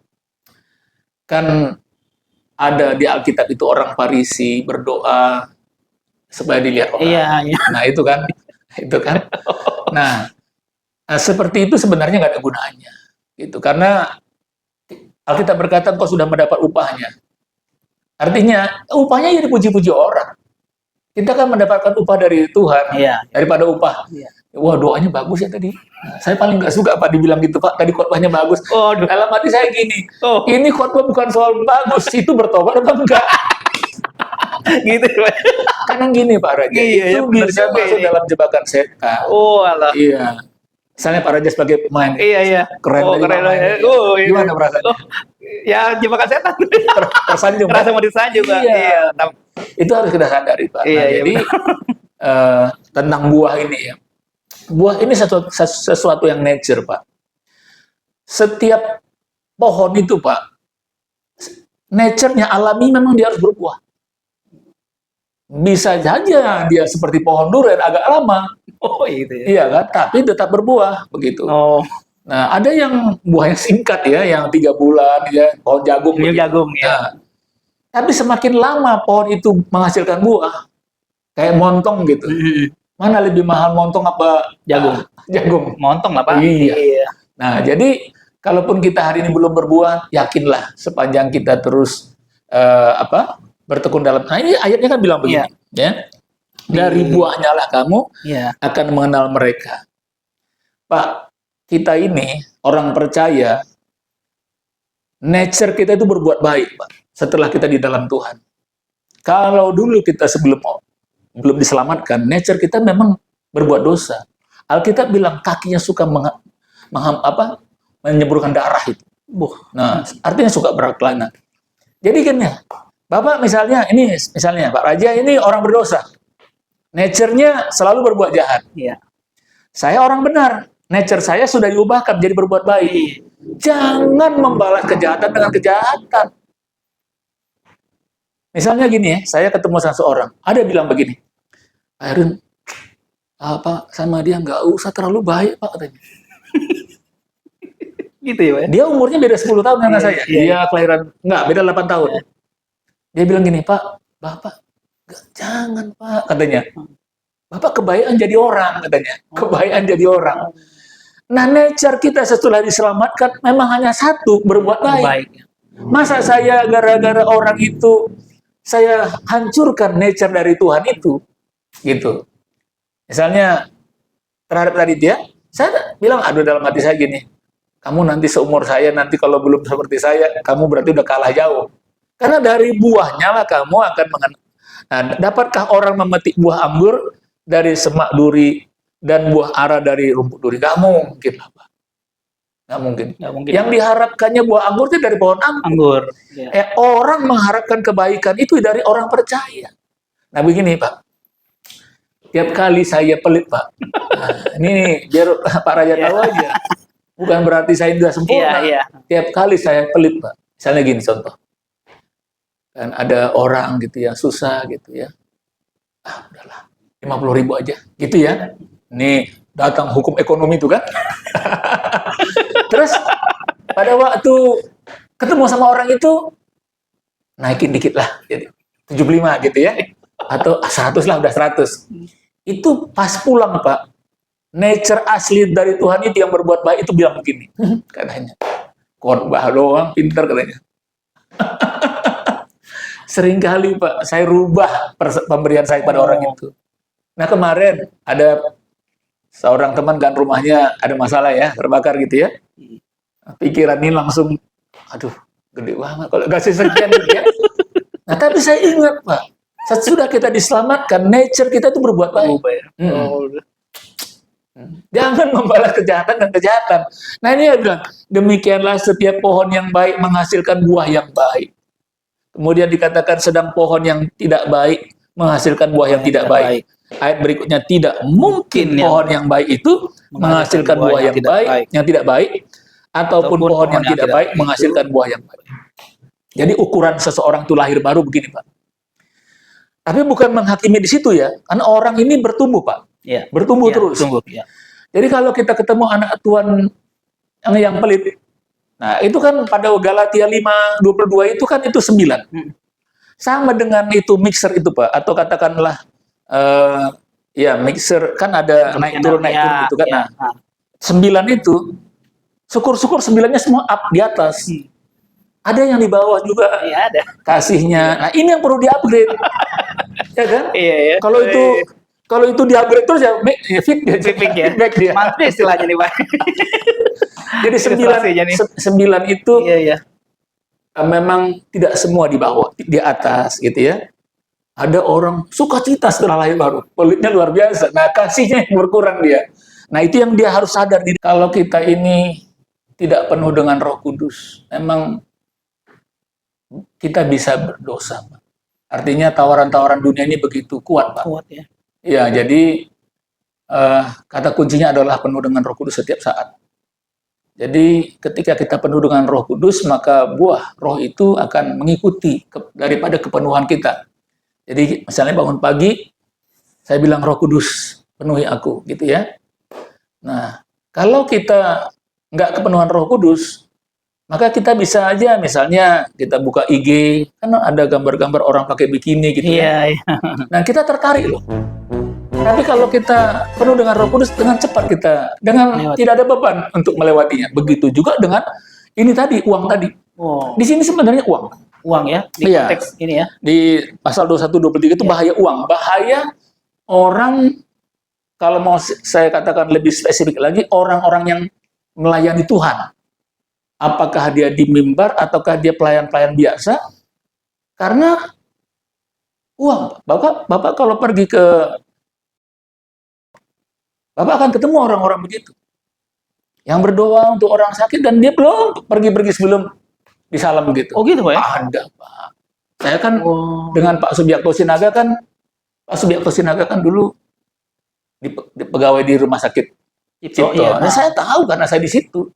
Kan ada di Alkitab itu orang Farisi berdoa supaya dilihat orang. Iya, iya. Nah, itu kan. Nah, seperti itu sebenarnya nggak ada gunanya. Gitu. Karena Alkitab berkata engkau sudah mendapat upahnya. Artinya, upahnya ya dipuji-puji orang. Kita kan mendapatkan upah dari Tuhan, daripada upah. Wah, doanya bagus ya tadi. Nah, saya paling nggak suka Pak dibilang gitu, Pak. Tadi khotbahnya bagus. Oh, dalam hati saya gini, ini khotbah bukan soal bagus, itu bertobat apa enggak? Gitu, Pak. Karena gini Pak Raja, itu bisa masuk dalam jebakan setan. Oh, alah. Iya. Misalnya Pak Raja sebagai pemain. Iya. Keren keren. Gimana perasaannya? Ya, jebakan setan. Tersanjung. Rasa mau disanjung, Pak. Iya. Itu harus kita sadari, Pak. Iya, jadi tentang buah ini ya. Buah ini sesuatu yang nature, Pak. Setiap pohon itu, Pak, nature-nya alami memang dia harus berbuah. Bisa saja dia seperti pohon durian agak lama. Oh, itu ya. Iya kan? Tapi tetap berbuah begitu. Oh. Nah, ada yang buahnya singkat ya, yang 3 bulan ya, pohon jagung. Jagung ya. Nah, tapi semakin lama pohon itu menghasilkan buah, kayak montong gitu. Mana lebih mahal montong apa jagung? Jagung. Montong lah, Pak. Iya. Nah, jadi kalaupun kita hari ini belum berbuah, yakinlah sepanjang kita terus bertekun dalam. Nah, ini ayatnya kan bilang begini, ya. Dari buahnya lah kamu akan mengenal mereka. Pak, kita ini orang percaya, nature kita itu berbuat baik, Pak. Setelah kita di dalam Tuhan. Kalau dulu kita belum diselamatkan, nature kita memang berbuat dosa. Alkitab bilang kakinya suka menyemburkan darah itu. Nah, artinya suka berkelana. Jadi kan ya, Bapak misalnya Pak Raja ini orang berdosa. Nature-nya selalu berbuat jahat. Iya. Saya orang benar. Nature saya sudah diubahkan jadi berbuat baik. Jangan membalas kejahatan dengan kejahatan. Misalnya gini ya, saya ketemu sama seorang, ada bilang begini, Aaron, sama dia nggak usah terlalu baik, Pak, katanya. Gitu ya, Pak? Dia umurnya beda 10 tahun dengan saya. Dia kelahiran, beda 8 tahun. Dia bilang gini, Pak, Bapak, jangan, Pak, katanya. Bapak kebaikan jadi orang, katanya. Kebaikan jadi orang. Nah, nature kita setelah diselamatkan memang hanya satu, berbuat baik. Masa saya gara-gara orang itu saya hancurkan nature dari Tuhan itu, gitu. Misalnya terhadap tadi dia, saya bilang, dalam hati saya gini, kamu nanti seumur saya, nanti kalau belum seperti saya, kamu berarti udah kalah jauh. Karena dari buahnya lah kamu akan mengenal. Nah, dapatkah orang memetik buah anggur dari semak duri dan buah ara dari rumput duri? Gak mungkin lah, Pak. Nggak mungkin. Yang diharapkannya buah anggur itu dari pohon anggur. Orang mengharapkan kebaikan itu dari orang percaya. Nah begini, Pak. Tiap kali saya pelit, Pak. Nah, ini biar Pak Raja tahu aja. Bukan berarti saya sudah sempurna. Tiap kali saya pelit, Pak. Misalnya gini contoh. Kan ada orang gitu yang susah gitu ya. Udahlah. 50.000 aja. Gitu ya. Nih, datang hukum ekonomi itu kan. Terus pada waktu ketemu sama orang itu naikin dikit lah, jadi 75 gitu ya, atau 100 lah, udah 100. Itu pas pulang, Pak, nature asli dari Tuhan itu yang berbuat baik itu bilang begini, katanya, khotbah doang, pinter katanya. Seringkali, Pak, saya rubah pemberian saya pada orang itu. Nah kemarin ada seorang teman kan rumahnya ada masalah ya, terbakar gitu ya. Pikiran ini langsung, aduh, gede banget kalau kasih sekian gitu ya. Nah, tapi saya ingat, Pak, sesudah kita diselamatkan, nature kita itu berbuat baik. Berubah ya. Hmm. Jangan membalas kejahatan dan kejahatan. Nah, ini dia bilang, demikianlah setiap pohon yang baik menghasilkan buah yang baik. Kemudian dikatakan sedang pohon yang tidak baik menghasilkan buah yang tidak baik. Ayat berikutnya, tidak mungkin pohon yang baik itu menghasilkan buah yang tidak baik, ataupun pohon yang tidak baik menghasilkan buah yang baik. Jadi ukuran seseorang itu lahir baru begini, Pak. Tapi bukan menghakimi di situ ya, karena orang ini bertumbuh, Pak. Iya. Bertumbuh terus. Iya. Jadi kalau kita ketemu anak Tuhan yang pelit, nah itu kan pada Galatia 5:22 itu kan itu 9. Sama dengan itu mixer itu, Pak, atau katakanlah ya mixer kan ada naik turun gitu kan. Nah, 9 itu syukur-syukur 9-nya semua up di atas. Ada yang di bawah juga. Iya, ada. Kasihnya. Nah, ini yang perlu di-upgrade. Ya kan? Iya. Kalau itu di-upgrade terus ya fit ya. Mantap istilahnya nih, Pak. Jadi 9 itu iya. Memang tidak semua di bawah, di atas gitu ya. Ada orang sukacita setelah lahir baru, pelitnya luar biasa. Nah, kasihnya yang berkurang dia. Nah, itu yang dia harus sadar. Kalau kita ini tidak penuh dengan Roh Kudus, memang kita bisa berdosa, Pak. Artinya tawaran-tawaran dunia ini begitu kuat, Pak. Kuat ya. Ya, jadi kata kuncinya adalah penuh dengan Roh Kudus setiap saat. Jadi ketika kita penuh dengan Roh Kudus, maka buah Roh itu akan mengikuti daripada kepenuhan kita. Jadi misalnya bangun pagi, saya bilang Roh Kudus penuhi aku, gitu ya. Nah, kalau kita nggak kepenuhan Roh Kudus, maka kita bisa aja misalnya kita buka IG, kan ada gambar-gambar orang pakai bikini gitu ya. Iya. Nah, kita tertarik loh. Tapi kalau kita penuh dengan Roh Kudus, dengan cepat kita, dengan tidak ada beban untuk melewatinya. Begitu juga dengan ini tadi, uang tadi. Oh. Di sini sebenarnya uang ya, di konteks ini ya. Di pasal 21-23 itu bahaya uang. Bahaya orang, kalau mau saya katakan lebih spesifik lagi, orang-orang yang melayani Tuhan. Apakah dia di mimbar ataukah dia pelayan-pelayan biasa? Karena uang. Bapak kalau pergi ke Bapak akan ketemu orang-orang begitu. Yang berdoa untuk orang sakit dan dia belum pergi-pergi sebelum disalam begitu. Oh gitu, Pak ya? Ada, Pak. Saya kan dengan Pak Subiakto Sinaga kan dulu di pegawai di rumah sakit Cipto. Iya, Nah, saya tahu karena saya di situ.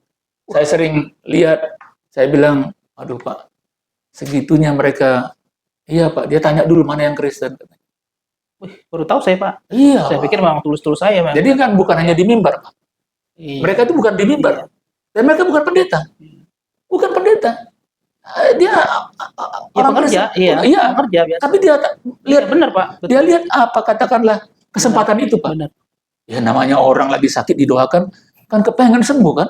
Saya sering lihat, saya bilang, aduh Pak, segitunya mereka, iya Pak, dia tanya dulu mana yang Kristen. Wih, baru tahu saya, Pak. Iya. Saya pikir memang tulus-tulus saya, Pak. Jadi kan bukan hanya di mimbar, Pak. Iya. Mereka itu bukan di mimbar. Dan mereka bukan pendeta. Bukan pendeta. Dia orang pekerja, Kristen. iya. Pekerja biasa. Tapi dia lihat benar, Pak. Betul. Dia lihat apa katakanlah kesempatan itu, Pak. Benar. Ya namanya orang lagi sakit didoakan, kan kepengen sembuh kan.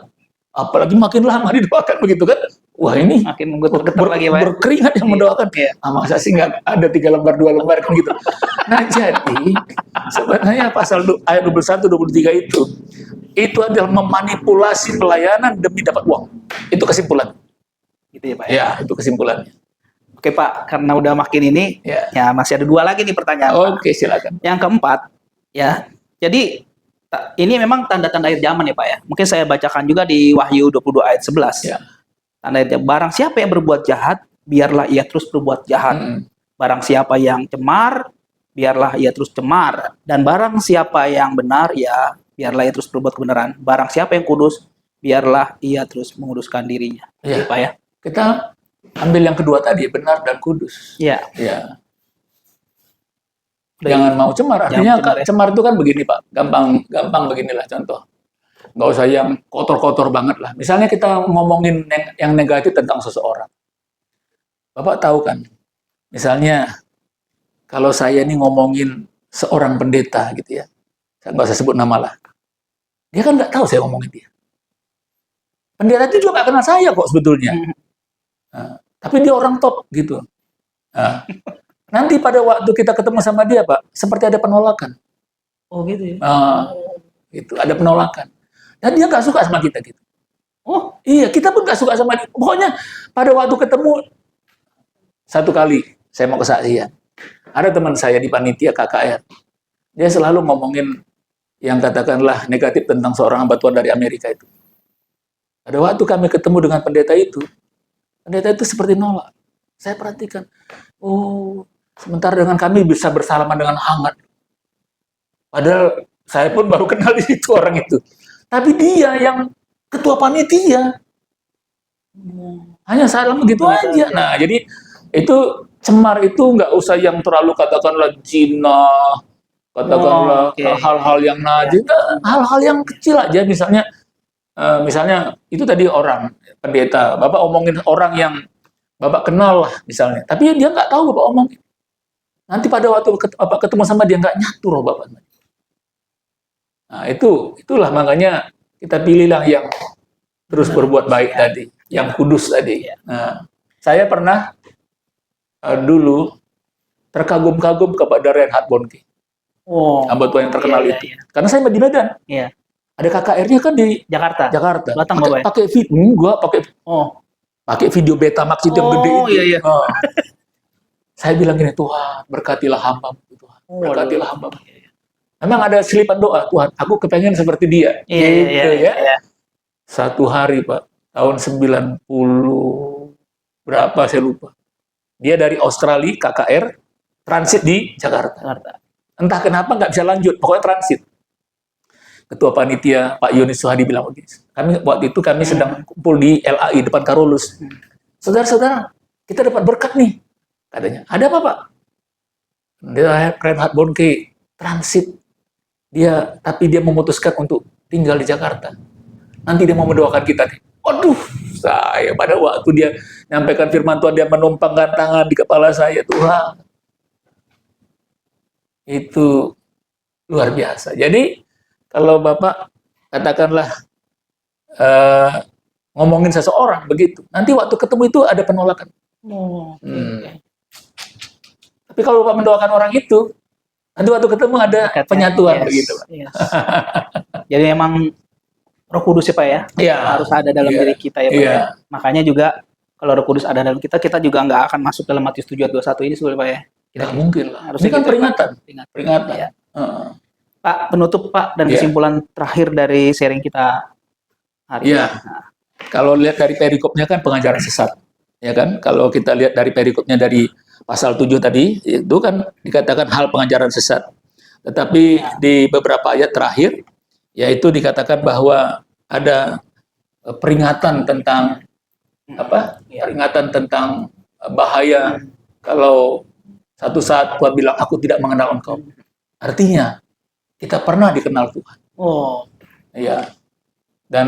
Apalagi makin lama didoakan begitu kan. Wah ini makin menggetar lagi, Pak. Berkeringat yang mendoakan. Iya. Masa sih nggak ada 3 lembar, 2 lembar kan gitu. Nah jadi sebenarnya pasal ayat 21-23 itu adalah memanipulasi pelayanan demi dapat uang. Itu kesimpulan. Gitu ya, Pak. Ya, itu kesimpulannya. Oke, Pak, karena udah makin ini, ya masih ada 2 lagi nih pertanyaan. Oke, silakan. Yang keempat, ya. Jadi ini memang tanda-tanda akhir zaman ya, Pak ya. Mungkin saya bacakan juga di Wahyu 22 ayat 11. Ya. Tanda akhir zaman, barang siapa yang berbuat jahat, biarlah ia terus berbuat jahat. Barang siapa yang cemar, biarlah ia terus cemar. Dan barang siapa yang benar, ya biarlah ia terus berbuat kebenaran. Barang siapa yang kudus, biarlah ia terus menguduskan dirinya. Ya. Pak ya. Kita ambil yang kedua tadi, benar dan kudus. Iya. Ya. Jangan mau cemar. Artinya cemar itu kan begini, Pak. Gampang beginilah contoh. Nggak usah yang kotor-kotor banget lah. Misalnya kita ngomongin yang negatif tentang seseorang. Bapak tahu kan, misalnya kalau saya ini ngomongin seorang pendeta gitu ya, saya nggak usah sebut nama lah. Dia kan nggak tahu saya ngomongin dia. Pendeta itu juga nggak kenal saya kok sebetulnya. Nah, tapi dia orang top gitu. Nah, nanti pada waktu kita ketemu sama dia, Pak, seperti ada penolakan. Oh gitu ya? Itu ada penolakan. Dan dia nggak suka sama kita gitu. Oh iya, kita pun nggak suka sama dia. Pokoknya pada waktu ketemu 1 kali, saya mau kesaksian. Ada teman saya di panitia KKR. Dia selalu ngomongin yang katakanlah negatif tentang seorang hamba Tuhan dari Amerika itu. Ada waktu kami ketemu dengan pendeta itu seperti nolak. Saya perhatikan, oh, sementara dengan kami bisa bersalaman dengan hangat. Padahal saya pun baru kenal di situ orang itu. Tapi dia yang ketua panitia. Hanya salam begitu aja. Nah, jadi itu cemar itu nggak usah yang terlalu katakanlah zina, katakanlah hal-hal yang najis, hal-hal yang kecil aja. Misalnya itu tadi orang pendeta, Bapak omongin orang yang Bapak kenal lah misalnya, tapi dia nggak tahu Bapak omongin. Nanti pada waktu Bapak ketemu sama dia nggak nyatu roh Bapak. Nah itulah makanya kita pilihlah yang terus berbuat baik tadi, yang kudus tadi. Nah, saya pernah dulu terkagum-kagum kepada Reinhard Bonnke, hamba Tuhan yang terkenal itu, karena saya di Medan. Iya. Ada KKR-nya kan di Jakarta. Batang pakai video Betamax itu yang gede itu. Iya. Saya bilang gini, Tuhan berkatilah hamba, Tuhan berkatilah hamba. Memang ada selipan doa, Tuhan, aku kepengen seperti dia. Iya. Satu hari Pak, tahun 90 berapa saya lupa. Dia dari Australia KKR transit di Jakarta. Entah kenapa nggak bisa lanjut, pokoknya transit. Ketua panitia Pak Yonis Suhadi bilang begini, waktu itu kami sedang kumpul di LAI depan Karolus. Saudara-saudara, kita dapat berkat nih, katanya. Ada apa Pak? Dia Reinhard Bonnke transit, tapi dia memutuskan untuk tinggal di Jakarta. Nanti dia mau mendoakan kita nih. Waduh, saya pada waktu dia nyampaikan firman Tuhan, dia menumpangkan tangan di kepala saya, Tuhan. Itu luar biasa. Jadi kalau Bapak katakanlah ngomongin seseorang begitu, nanti waktu ketemu itu ada penolakan. Tapi kalau Bapak mendoakan orang itu, nanti waktu ketemu ada penyatuan begitu. Jadi memang Roh Kudus ya Pak ya, harus ada dalam diri kita ya Pak ya. Makanya juga kalau Roh Kudus ada dalam kita, kita juga nggak akan masuk dalam Matius 7:21 ini sebenarnya Pak ya. Tidak mungkin lah. Harus ini kan gitu, peringatan. Ya. Pak, penutup Pak dan kesimpulan terakhir dari sharing kita hari ini. Kalau lihat dari perikopnya kan pengajaran sesat, ya kan? Kalau kita lihat dari perikopnya dari pasal 7 tadi, itu kan dikatakan hal pengajaran sesat. Tetapi di beberapa ayat terakhir, yaitu dikatakan bahwa ada peringatan tentang peringatan tentang bahaya kalau satu saat Tuhan bilang aku tidak mengenal engkau. Artinya kita pernah dikenal Tuhan. Iya. Dan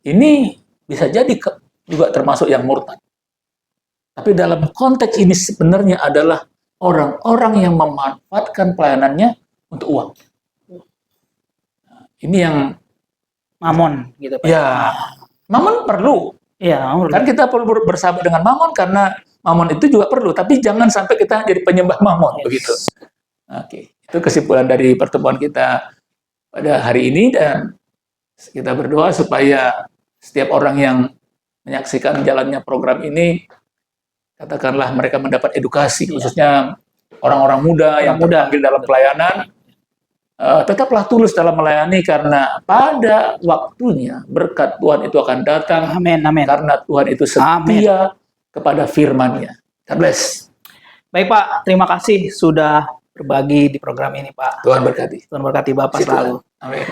ini bisa jadi juga termasuk yang murtad. Tapi dalam konteks ini sebenarnya adalah orang-orang yang memanfaatkan pelayanannya untuk uang. Ini yang mamon gitu Pak. Ya, mamon perlu. Kan kita perlu bersahabat dengan mamon karena mamon itu juga perlu. Tapi jangan sampai kita jadi penyembah mamon begitu. Oke. Itu kesimpulan dari pertemuan kita pada hari ini, dan kita berdoa supaya setiap orang yang menyaksikan jalannya program ini, katakanlah mereka mendapat edukasi, khususnya orang-orang muda yang terpanggil dalam pelayanan, tetaplah tulus dalam melayani karena pada waktunya berkat Tuhan itu akan datang. Amin. Karena Tuhan itu setia kepada firman-Nya. God bless. Baik Pak, terima kasih sudah berbagi di program ini Pak. Tuhan berkati. Tuhan berkati Bapak selalu. Amin.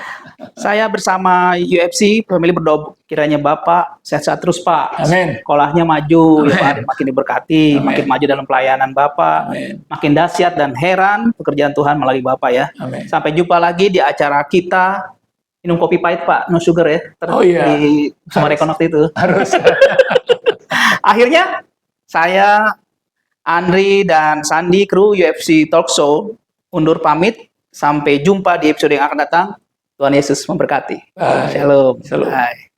Saya bersama UFC Family berdoa kiranya Bapak sehat-sehat terus Pak. Amin. Sekolahnya maju ya Pak, makin diberkati, Amin. makin maju dalam pelayanan Bapak. Amin. Makin dahsyat dan heran pekerjaan Tuhan melalui Bapak ya. Amin. Sampai jumpa lagi di acara kita minum kopi pahit Pak, no sugar ya. Di Sumar Ekonok itu. Harus. Akhirnya saya Andri dan Sandi kru UFC Talk Show undur pamit. Sampai jumpa di episode yang akan datang. Tuhan Yesus memberkati. Bye. Shalom. Shalom. Bye.